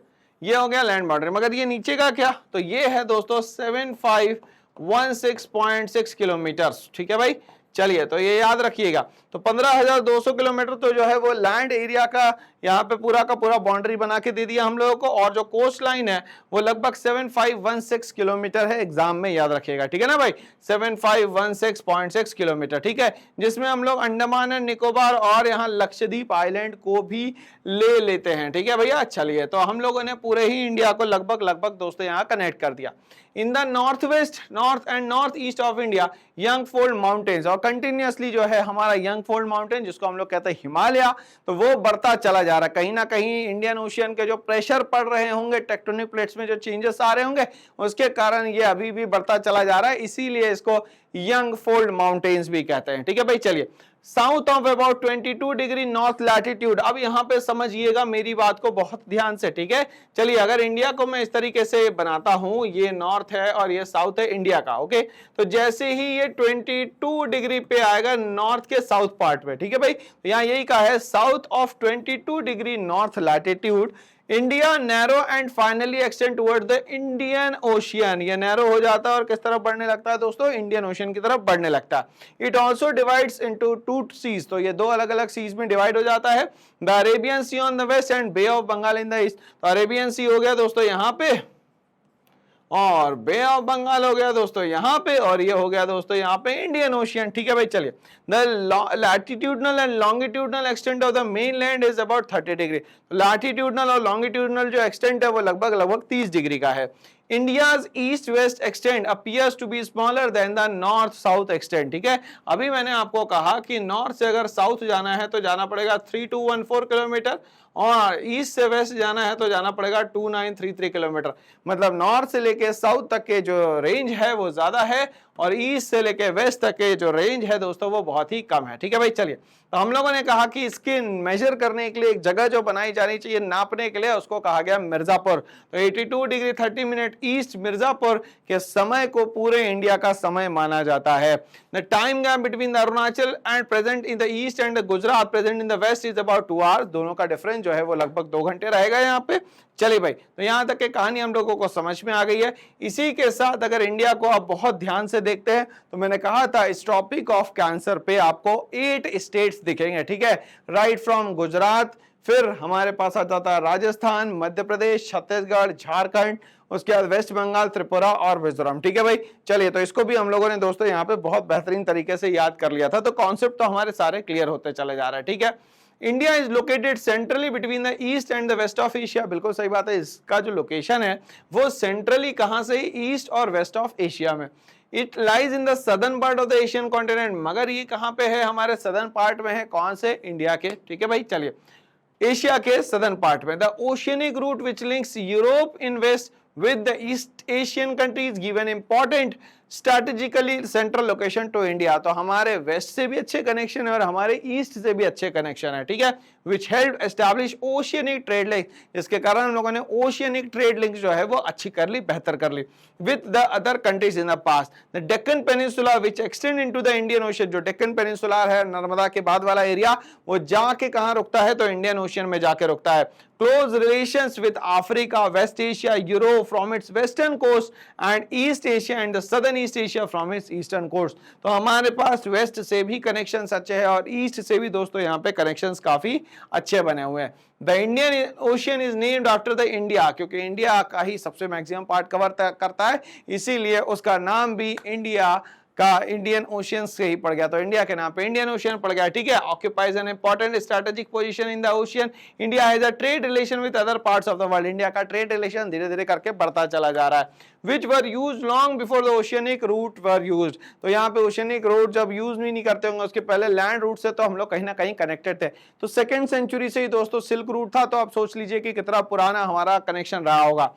ये हो गया लैंड बाउंड्री। मगर ये नीचे का क्या, तो ये है दोस्तों 7516.6 किलोमीटर, ठीक है भाई। चलिए, तो ये याद रखिएगा। तो 15,200 किलोमीटर तो जो है वो लैंड एरिया का यहाँ पे पूरा का पूरा बाउंड्री बना के दे दिया हम लोगों को। और जो कोस्ट लाइन है वो लगभग 7516 किलोमीटर है, एग्जाम में याद रखिएगा, ठीक है ना भाई। 7516.6 किलोमीटर, ठीक है, जिसमें हम लोग अंडमान एंड निकोबार और यहाँ लक्षद्वीप आइलैंड को भी ले लेते हैं, ठीक है भैया। चलिए, तो हम लोगों ने पूरे ही इंडिया को लगभग लगभग दोस्तों यहाँ कनेक्ट कर दिया। In the north west, north and north east of India young fold mountains, और कंटिन्यूअसली जो है हमारा यंगफोल्ड माउंटेन जिसको हम लोग कहते हैं हिमालय, तो वो बढ़ता चला जा रहा है। कहीं ना कहीं इंडियन ओशियन के जो प्रेशर पड़ रहे होंगे, टेक्टोनिक प्लेट्स में जो चेंजेस आ रहे होंगे, उसके कारण ये अभी भी बढ़ता चला जा रहा है, इसीलिए इसको यंगफोल्ड माउंटेन्स भी कहते हैं, ठीक है भाई। चलिए, south of about 22 degree north latitude. अब यहां पे समझिएगा मेरी बात को बहुत ध्यान से, ठीक है। चलिए, अगर इंडिया को मैं इस तरीके से बनाता हूं, ये नॉर्थ है और ये साउथ है इंडिया का, ओके। तो जैसे ही ये 22 डिग्री पे आएगा नॉर्थ के साउथ पार्ट में, ठीक है भाई, तो यहां यही कहा है south of 22 degree north latitude India narrow and finally extend toward the Indian ocean. ये नैरो हो जाता है और किस तरफ बढ़ने लगता है दोस्तों, इंडियन ओशियन की तरफ बढ़ने लगता है। It also divides into 2 seas, तो ये 2 अलग अलग सीज में डिवाइड हो जाता है। The Arabian Sea on the west and Bay of Bengal in the east. तो अरेबियन सी हो गया दोस्तों यहाँ पे, और बे ऑफ बंगाल हो गया दोस्तों यहाँ पे, और ये हो गया दोस्तों यहाँ पे इंडियन ओशियन, ठीक है भाई। चलिए, the latitudinal and longitudinal extent of the main land is about 30 degree. Latitudinal और लॉन्गिट्यूडनल जो एक्सटेंट है वो लगभग लगभग 30 डिग्री का है। India's east west extend appears to be smaller than the north south extend. ठीक है, अभी मैंने आपको कहा कि नॉर्थ से अगर साउथ जाना है तो जाना पड़ेगा 3214 किलोमीटर, और ईस्ट से वेस्ट जाना है तो जाना पड़ेगा 2933 किलोमीटर। मतलब नॉर्थ से लेके साउथ तक के जो रेंज है वो ज्यादा है, और ईस्ट से लेके वेस्ट तक के जो रेंज है दोस्तों वो बहुत ही कम है। ठीक है भाई, चलिए, तो हम लोगों ने कहा कि इसके मेजर करने के लिए एक जगह जो बनाई जानी चाहिए नापने के लिए, उसको कहा गया मिर्जापुर। तो 82 डिग्री 30 मिनट ईस्ट मिर्जापुर के समय को पूरे इंडिया का समय माना जाता है। The time gap between the Arunachal and present in the east and the Gujarat present in the west is about 2 hours. दोनों का डिफरेंस जो है वो लगभग 2 घंटे रहेगा यहाँ पे। चलिए भाई, तो यहां तक की कहानी हम लोगों को समझ में आ गई है। इसी के साथ अगर इंडिया को आप बहुत ध्यान से देखते हैं तो मैंने कहा था इस टॉपिक ऑफ कैंसर पे आपको 8 स्टेट्स दिखेंगे। ठीक है, राइट फ्रॉम गुजरात, फिर हमारे पास आ जाता है राजस्थान, मध्य प्रदेश, छत्तीसगढ़, झारखंड, उसके बाद वेस्ट बंगाल, त्रिपुरा और मिजोरम। ठीक है भाई, चलिए, तो इसको भी हम लोगों ने दोस्तों यहाँ पे बहुत बेहतरीन तरीके से याद कर लिया था। तो कॉन्सेप्ट तो हमारे सारे क्लियर होते चले जा रहे हैं। ठीक है, India is located centrally between the east and the west of Asia. बिल्कुल सही बात है, इसका जो लोकेशन है वो सेंट्रली कहां से, ईस्ट और वेस्ट ऑफ एशिया में। It lies in the southern part of the Asian continent, मगर ये कहां पे है, हमारे सदर्न पार्ट में है। कौन से, इंडिया के। ठीक है भाई, चलिए, एशिया के सदर्न पार्ट में। The oceanic route which links Europe in west with the East Asian countries given important strategically central location to India। तो हमारे वेस्ट से भी अच्छे कनेक्शन है और हमारे ईस्ट से भी अच्छे कनेक्शन है। ठीक है, which helped establish oceanic trade link, इसके कारण हम लोगों ने oceanic trade link जो है वो अच्छी कर ली, बेहतर कर ली with the other countries in the past। the Deccan Peninsula which extend into the Indian Ocean, जो डेक्कन पेनिनसुला है, नर्मदा के बाद वाला एरिया, वो जाके कहाँ रुकता है, तो इंडियन ओशियन में जाके रुकता है। close relations with Africa, West Asia, Europe from its western coast and East Asia and the southern East Asia from its eastern coast। तो हमारे पास वेस्ट से भी कनेक्शंस अच्छे हैं और ईस्ट से भी दोस्तों यहाँ पे कनेक्शंस काफी अच्छे बने हुए हैं। The Indian ocean is named after the India, क्योंकि इंडिया का ही सबसे मैक्सिमम पार्ट कवर करता है, इसीलिए उसका नाम भी इंडिया का इंडियन ओशियन से ही पड़ गया। तो इंडिया के नाम पे इंडियन ओशियन पड़ गया। ठीक है, occupies an important strategic position in the ocean. India has a trade relation with other parts of the world. India का ट्रेड रिलेशन धीरे धीरे करके बढ़ता चला जा रहा है। Which were use long before the oceanic route were use. तो यहाँ पे ओशियनिक रूट जब यूज भी नहीं करते होंगे, उसके पहले लैंड रूट से तो हम लोग कहीं ना कहीं कनेक्टेड थे। तो सेकेंड सेंचुरी से ही दोस्तों सिल्क रूट था। तो आप सोच लीजिए कि कितना पुराना हमारा कनेक्शन रहा होगा।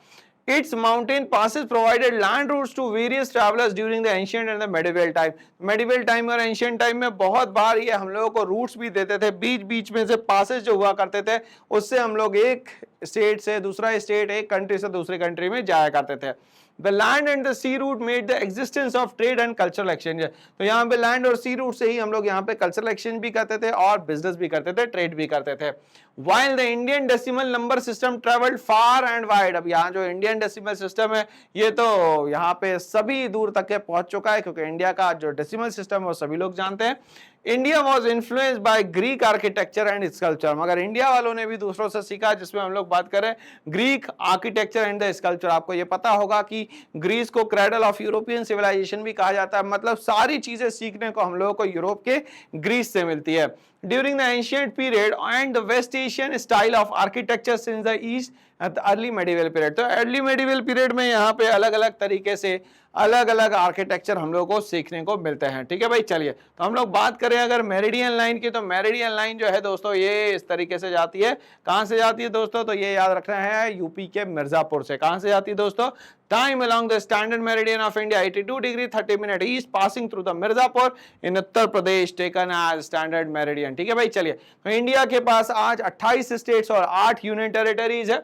Its mountain passes provided land routes to various travelers during the ancient and the medieval time। medieval time और ancient time में बहुत बार ये हम लोगों को रूट्स भी देते थे, बीच बीच में से पासेज जो हुआ करते थे, उससे हम लोग एक स्टेट से दूसरा स्टेट, एक कंट्री से दूसरी कंट्री में जाया करते थे। The land and the sea route made the existence of trade and cultural exchange। तो यहाँ पे लैंड और सी रूट से ही हम लोग यहाँ पे कल्चरल एक्सचेंज भी करते थे और बिजनेस भी करते थे, ट्रेड भी करते थे। While the Indian decimal number system traveled far and wide। अब यहाँ जो इंडियन डेसिमल सिस्टम है ये तो यहाँ पे सभी दूर तक के पहुंच चुका है, क्योंकि इंडिया का जो डेसिमल सिस्टम है वो सभी लोग जानते हैं। India was influenced by Greek architecture and sculpture. मगर इंडिया वालों ने भी दूसरों से सीखा, जिसमें हम लोग बात करें Greek architecture and the sculpture. आपको ये पता होगा कि ग्रीस को क्रेडल ऑफ यूरोपियन सिविलाइजेशन भी कहा जाता है। मतलब सारी चीजें सीखने को हम लोगों को यूरोप के ग्रीस से मिलती है। During the ancient period and the West Asian style of architecture since the East at the early medieval period। तो early medieval period में यहाँ पे अलग अलग तरीके से अलग अलग आर्किटेक्चर हम लोगों को सीखने को मिलते हैं। ठीक है भाई, चलिए, तो हम लोग बात करें अगर मेरिडियन लाइन की, तो मेरिडियन लाइन जो है दोस्तों ये इस तरीके से जाती है। कहां से जाती है दोस्तों, तो ये याद रखना है, यूपी के मिर्जापुर से। कहां से जाती है दोस्तों, time along the standard meridian of India 82 degree 30 minute east passing through the Mirzapur in Uttar Pradesh taken as standard meridian। ठीक है भाई, चलिए, तो इंडिया के पास आज 28 स्टेट्स और 8 यूनियन टेरिटरीज है।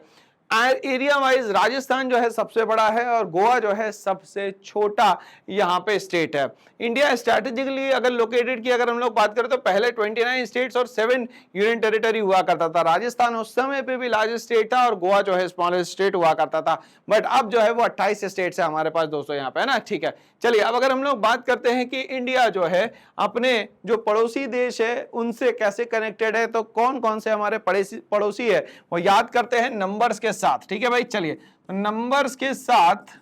एरिया वाइज राजस्थान जो है सबसे बड़ा है और गोवा जो है सबसे छोटा यहाँ पे स्टेट है। इंडिया स्ट्रेटेजिकली अगर लोकेटेड की अगर हम लोग बात करें तो पहले 29 स्टेट्स और 7 यूनियन टेरिटरी हुआ करता था। राजस्थान उस समय पे भी लार्जेस्ट स्टेट था और गोवा जो है स्मॉलेस्ट स्टेट हुआ करता था। बट अब जो है वो 28 स्टेट्स है हमारे पास दोस्तों यहाँ पे, है ना। ठीक है, चलिए, अब अगर हम लोग बात करते हैं कि इंडिया जो है अपने जो पड़ोसी देश है उनसे कैसे कनेक्टेड है, तो कौन कौन से हमारे पड़ोसी है वो याद करते हैं नंबर्स के साथ। ठीक है भाई, चलिए, तो नंबर्स के साथ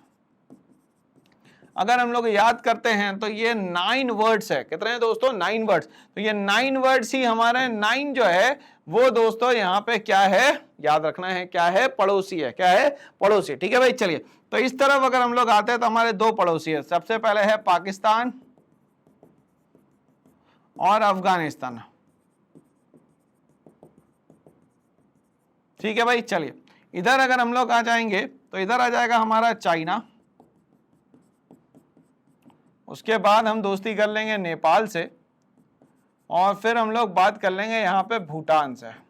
अगर हम लोग याद करते हैं तो ये 9 वर्ड्स है। कितने हैं दोस्तों, 9 वर्ड्स। तो ये 9 वर्ड्स ही हमारे 9 जो है वो दोस्तों यहाँ पे क्या है, याद रखना है, क्या है, पड़ोसी है। क्या है, पड़ोसी। ठीक है भाई, चलिए, तो इस तरफ अगर हम लोग आते हैं तो हमारे दो पड़ोसी है, सबसे पहले है पाकिस्तान और अफगानिस्तान। ठीक है भाई, चलिए इधर अगर हम लोग आ जाएंगे तो इधर आ जाएगा हमारा चाइना, उसके बाद हम दोस्ती कर लेंगे नेपाल से, और फिर हम लोग बात कर लेंगे यहाँ पे भूटान से।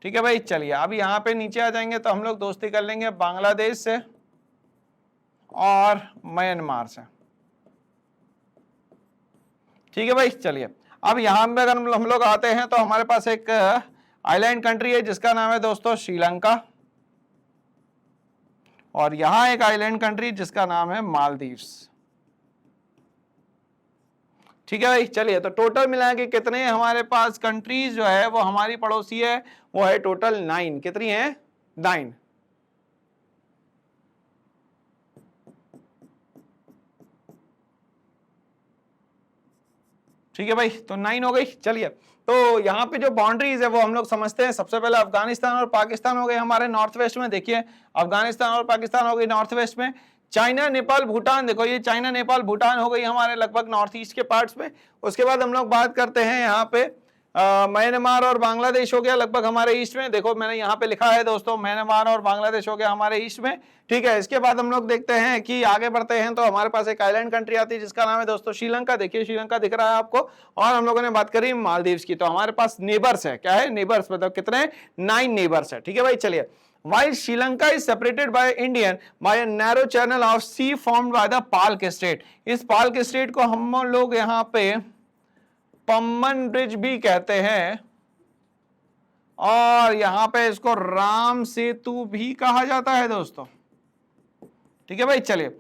ठीक है भाई, चलिए अब यहाँ पे नीचे आ जाएंगे तो हम लोग दोस्ती कर लेंगे बांग्लादेश से और म्यांमार से। ठीक है भाई, चलिए अब यहाँ पे अगर हम लोग आते हैं तो हमारे पास एक आइलैंड कंट्री है जिसका नाम है दोस्तों श्रीलंका, और यहाँ एक आइलैंड कंट्री जिसका नाम है मालदीव्स। ठीक है भाई, चलिए तो टोटल मिला के कितने हमारे पास कंट्रीज जो है वो हमारी पड़ोसी है, वो है टोटल 9। कितनी है? 9। ठीक है भाई, तो 9 हो गई। चलिए तो यहाँ पे जो बाउंड्रीज है वो हम लोग समझते हैं। सबसे पहले अफगानिस्तान और पाकिस्तान हो गए हमारे नॉर्थ वेस्ट में। देखिए अफगानिस्तान और पाकिस्तान हो गई नॉर्थ वेस्ट में। चाइना नेपाल भूटान, देखो ये चाइना नेपाल भूटान हो गई हमारे लगभग नॉर्थ ईस्ट के पार्ट्स में। उसके बाद हम लोग बात करते हैं यहाँ पे म्यांमार और बांग्लादेश हो गया लगभग हमारे ईस्ट में। देखो मैंने यहाँ पे लिखा है दोस्तों, म्यांमार और बांग्लादेश हो गया हमारे ईस्ट में। ठीक है, इसके बाद हम लोग देखते हैं कि आगे बढ़ते हैं तो हमारे पास एक आइलैंड कंट्री आती है जिसका नाम है दोस्तों श्रीलंका। देखिए श्रीलंका दिख रहा है आपको। और हम लोगों ने बात करी मालदीव्स की। तो हमारे पास नेबर्स है, क्या है? नेबर्स, मतलब कितने? 9 नेबर्स है। ठीक है भाई, चलिए While Sri Lanka is separated by Indian by a narrow channel of sea formed by the Palk Strait, इस पाल्क स्ट्रेट को हम लोग यहाँ पे पम्बन ब्रिज भी कहते हैं, और यहाँ पे इसको राम सेतु भी कहा जाता है दोस्तों। ठीक है भाई, चलिए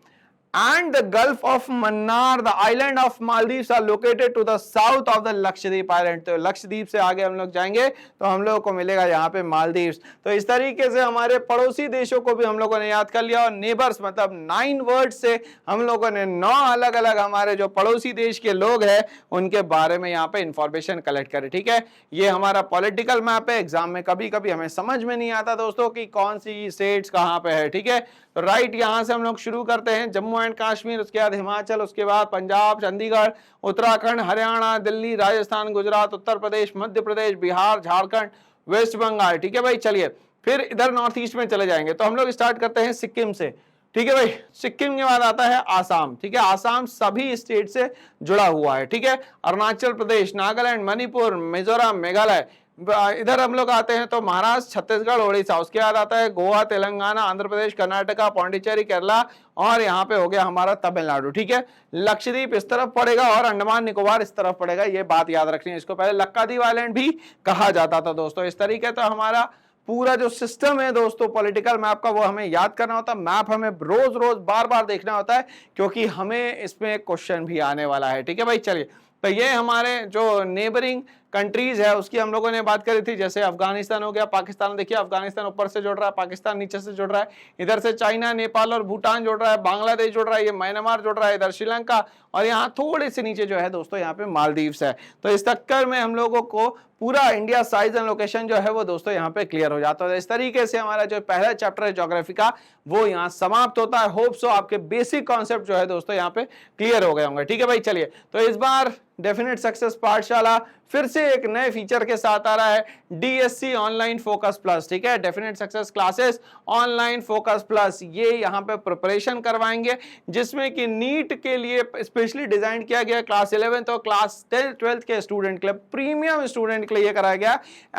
and the Gulf of Mannar, the island of Maldives are located to the south of the Lakshadweep island। तो लक्षद्वीप से आगे हम लोग जाएंगे तो हम लोगों को मिलेगा यहाँ पे मालदीव्स। तो इस तरीके से हमारे पड़ोसी देशों को भी हम लोगों ने याद कर लिया, और नेबर्स मतलब 9 वर्ड से हम लोगों ने 9 अलग अलग हमारे जो पड़ोसी देश के लोग हैं उनके बारे में यहाँ पे इंफॉर्मेशन कलेक्ट करें। ठीक है, ये हमारा पॉलिटिकल मैप है। एग्जाम में कभी कभी हमें समझ में नहीं आता दोस्तों कि कौन सी स्टेट्स कहाँ पे है। ठीक है, तो राइट यहां से हम लोग शुरू करते हैं जम्मू एंड कश्मीर, उसके बाद हिमाचल, उसके बाद पंजाब, चंडीगढ़, उत्तराखंड, हरियाणा, दिल्ली, राजस्थान, गुजरात, उत्तर प्रदेश, मध्य प्रदेश, बिहार, झारखंड, वेस्ट बंगाल। ठीक है भाई, चलिए फिर इधर नॉर्थ ईस्ट में चले जाएंगे तो हम लोग स्टार्ट करते हैं सिक्किम से। ठीक है भाई, सिक्किम के बाद आता है आसाम। ठीक है, आसाम सभी स्टेट से जुड़ा हुआ है। ठीक है, अरुणाचल प्रदेश, नागालैंड, मणिपुर, मिजोरम, मेघालय। इधर हम लोग आते हैं तो महाराष्ट्र, छत्तीसगढ़, उड़ीसा। उसके बाद आता है गोवा, तेलंगाना, आंध्र प्रदेश, कर्नाटका, पौंडीचेरी, केरला, और यहाँ पे हो गया हमारा तमिलनाडु। ठीक है, लक्षद्वीप इस तरफ पड़ेगा और अंडमान निकोबार इस तरफ पड़ेगा। ये बात याद रखनी है। इसको पहले लक्काद्वीप आइलैंड भी कहा जाता था दोस्तों। इस तरीके तो हमारा पूरा जो सिस्टम है दोस्तों पॉलिटिकल मैप का, वो हमें याद करना होता है। मैप हमें रोज रोज बार बार देखना होता है क्योंकि हमें इसमें क्वेश्चन भी आने वाला है। ठीक है भाई, चलिए तो ये हमारे जो नेबरिंग कंट्रीज है उसकी हम लोगों ने बात करी थी। जैसे अफगानिस्तान हो गया, पाकिस्तान। देखिए अफगानिस्तान ऊपर से जुड़ रहा है, पाकिस्तान नीचे से जुड़ रहा है। इधर से चाइना, नेपाल और भूटान जुड़ रहा है, बांग्लादेश जुड़ रहा है, ये म्यांमार जुड़ रहा है, इधर श्रीलंका, और यहाँ थोड़े से नीचे जो है दोस्तों यहाँ पे मालदीव्स है। तो इस चक्कर में हम लोगों को पूरा इंडिया साइज एंड लोकेशन जो है वो दोस्तों यहाँ पे क्लियर हो जाता है। इस तरीके से हमारा जो पहला चैप्टर है ज्योग्राफी का वो यहाँ समाप्त होता है। होप सो आपके बेसिक कॉन्सेप्ट जो है दोस्तों यहाँ पे क्लियर हो गए होंगे। ठीक है भाई, चलिए तो इस बार डेफिनेट सक्सेस पाठशाला फिर से एक नए फीचर के साथ आ रहा है, डीएससी ऑनलाइन फोकस प्लस। ठीक है, definite success classes online focus plus, ये यहाँ पे प्रिपरेशन करवाएंगे जिसमें कि नीट के लिए स्पेशली डिजाइन किया गया। क्लास 11 और क्लास 12th के स्टूडेंट के लिए, प्रीमियम स्टूडेंट के लिए ये कराया गया।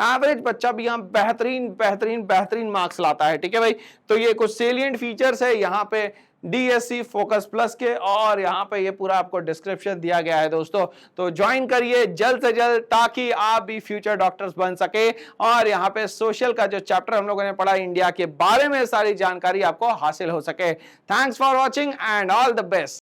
एवरेज बच्चा भी यहाँ बेहतरीन बेहतरीन बेहतरीन मार्क्स लाता है। ठीक है भाई, तो ये कुछ सेलिएंट फीचर्स है यहाँ पे डीएससी फोकस प्लस के, और यहाँ पे ये पूरा आपको डिस्क्रिप्शन दिया गया है दोस्तों। तो ज्वाइन करिए जल्द से जल्द ताकि आप भी फ्यूचर डॉक्टर्स बन सके। और यहाँ पे सोशल का जो चैप्टर हम लोगों ने पढ़ा, इंडिया के बारे में सारी जानकारी आपको हासिल हो सके। Thanks for watching and all the best.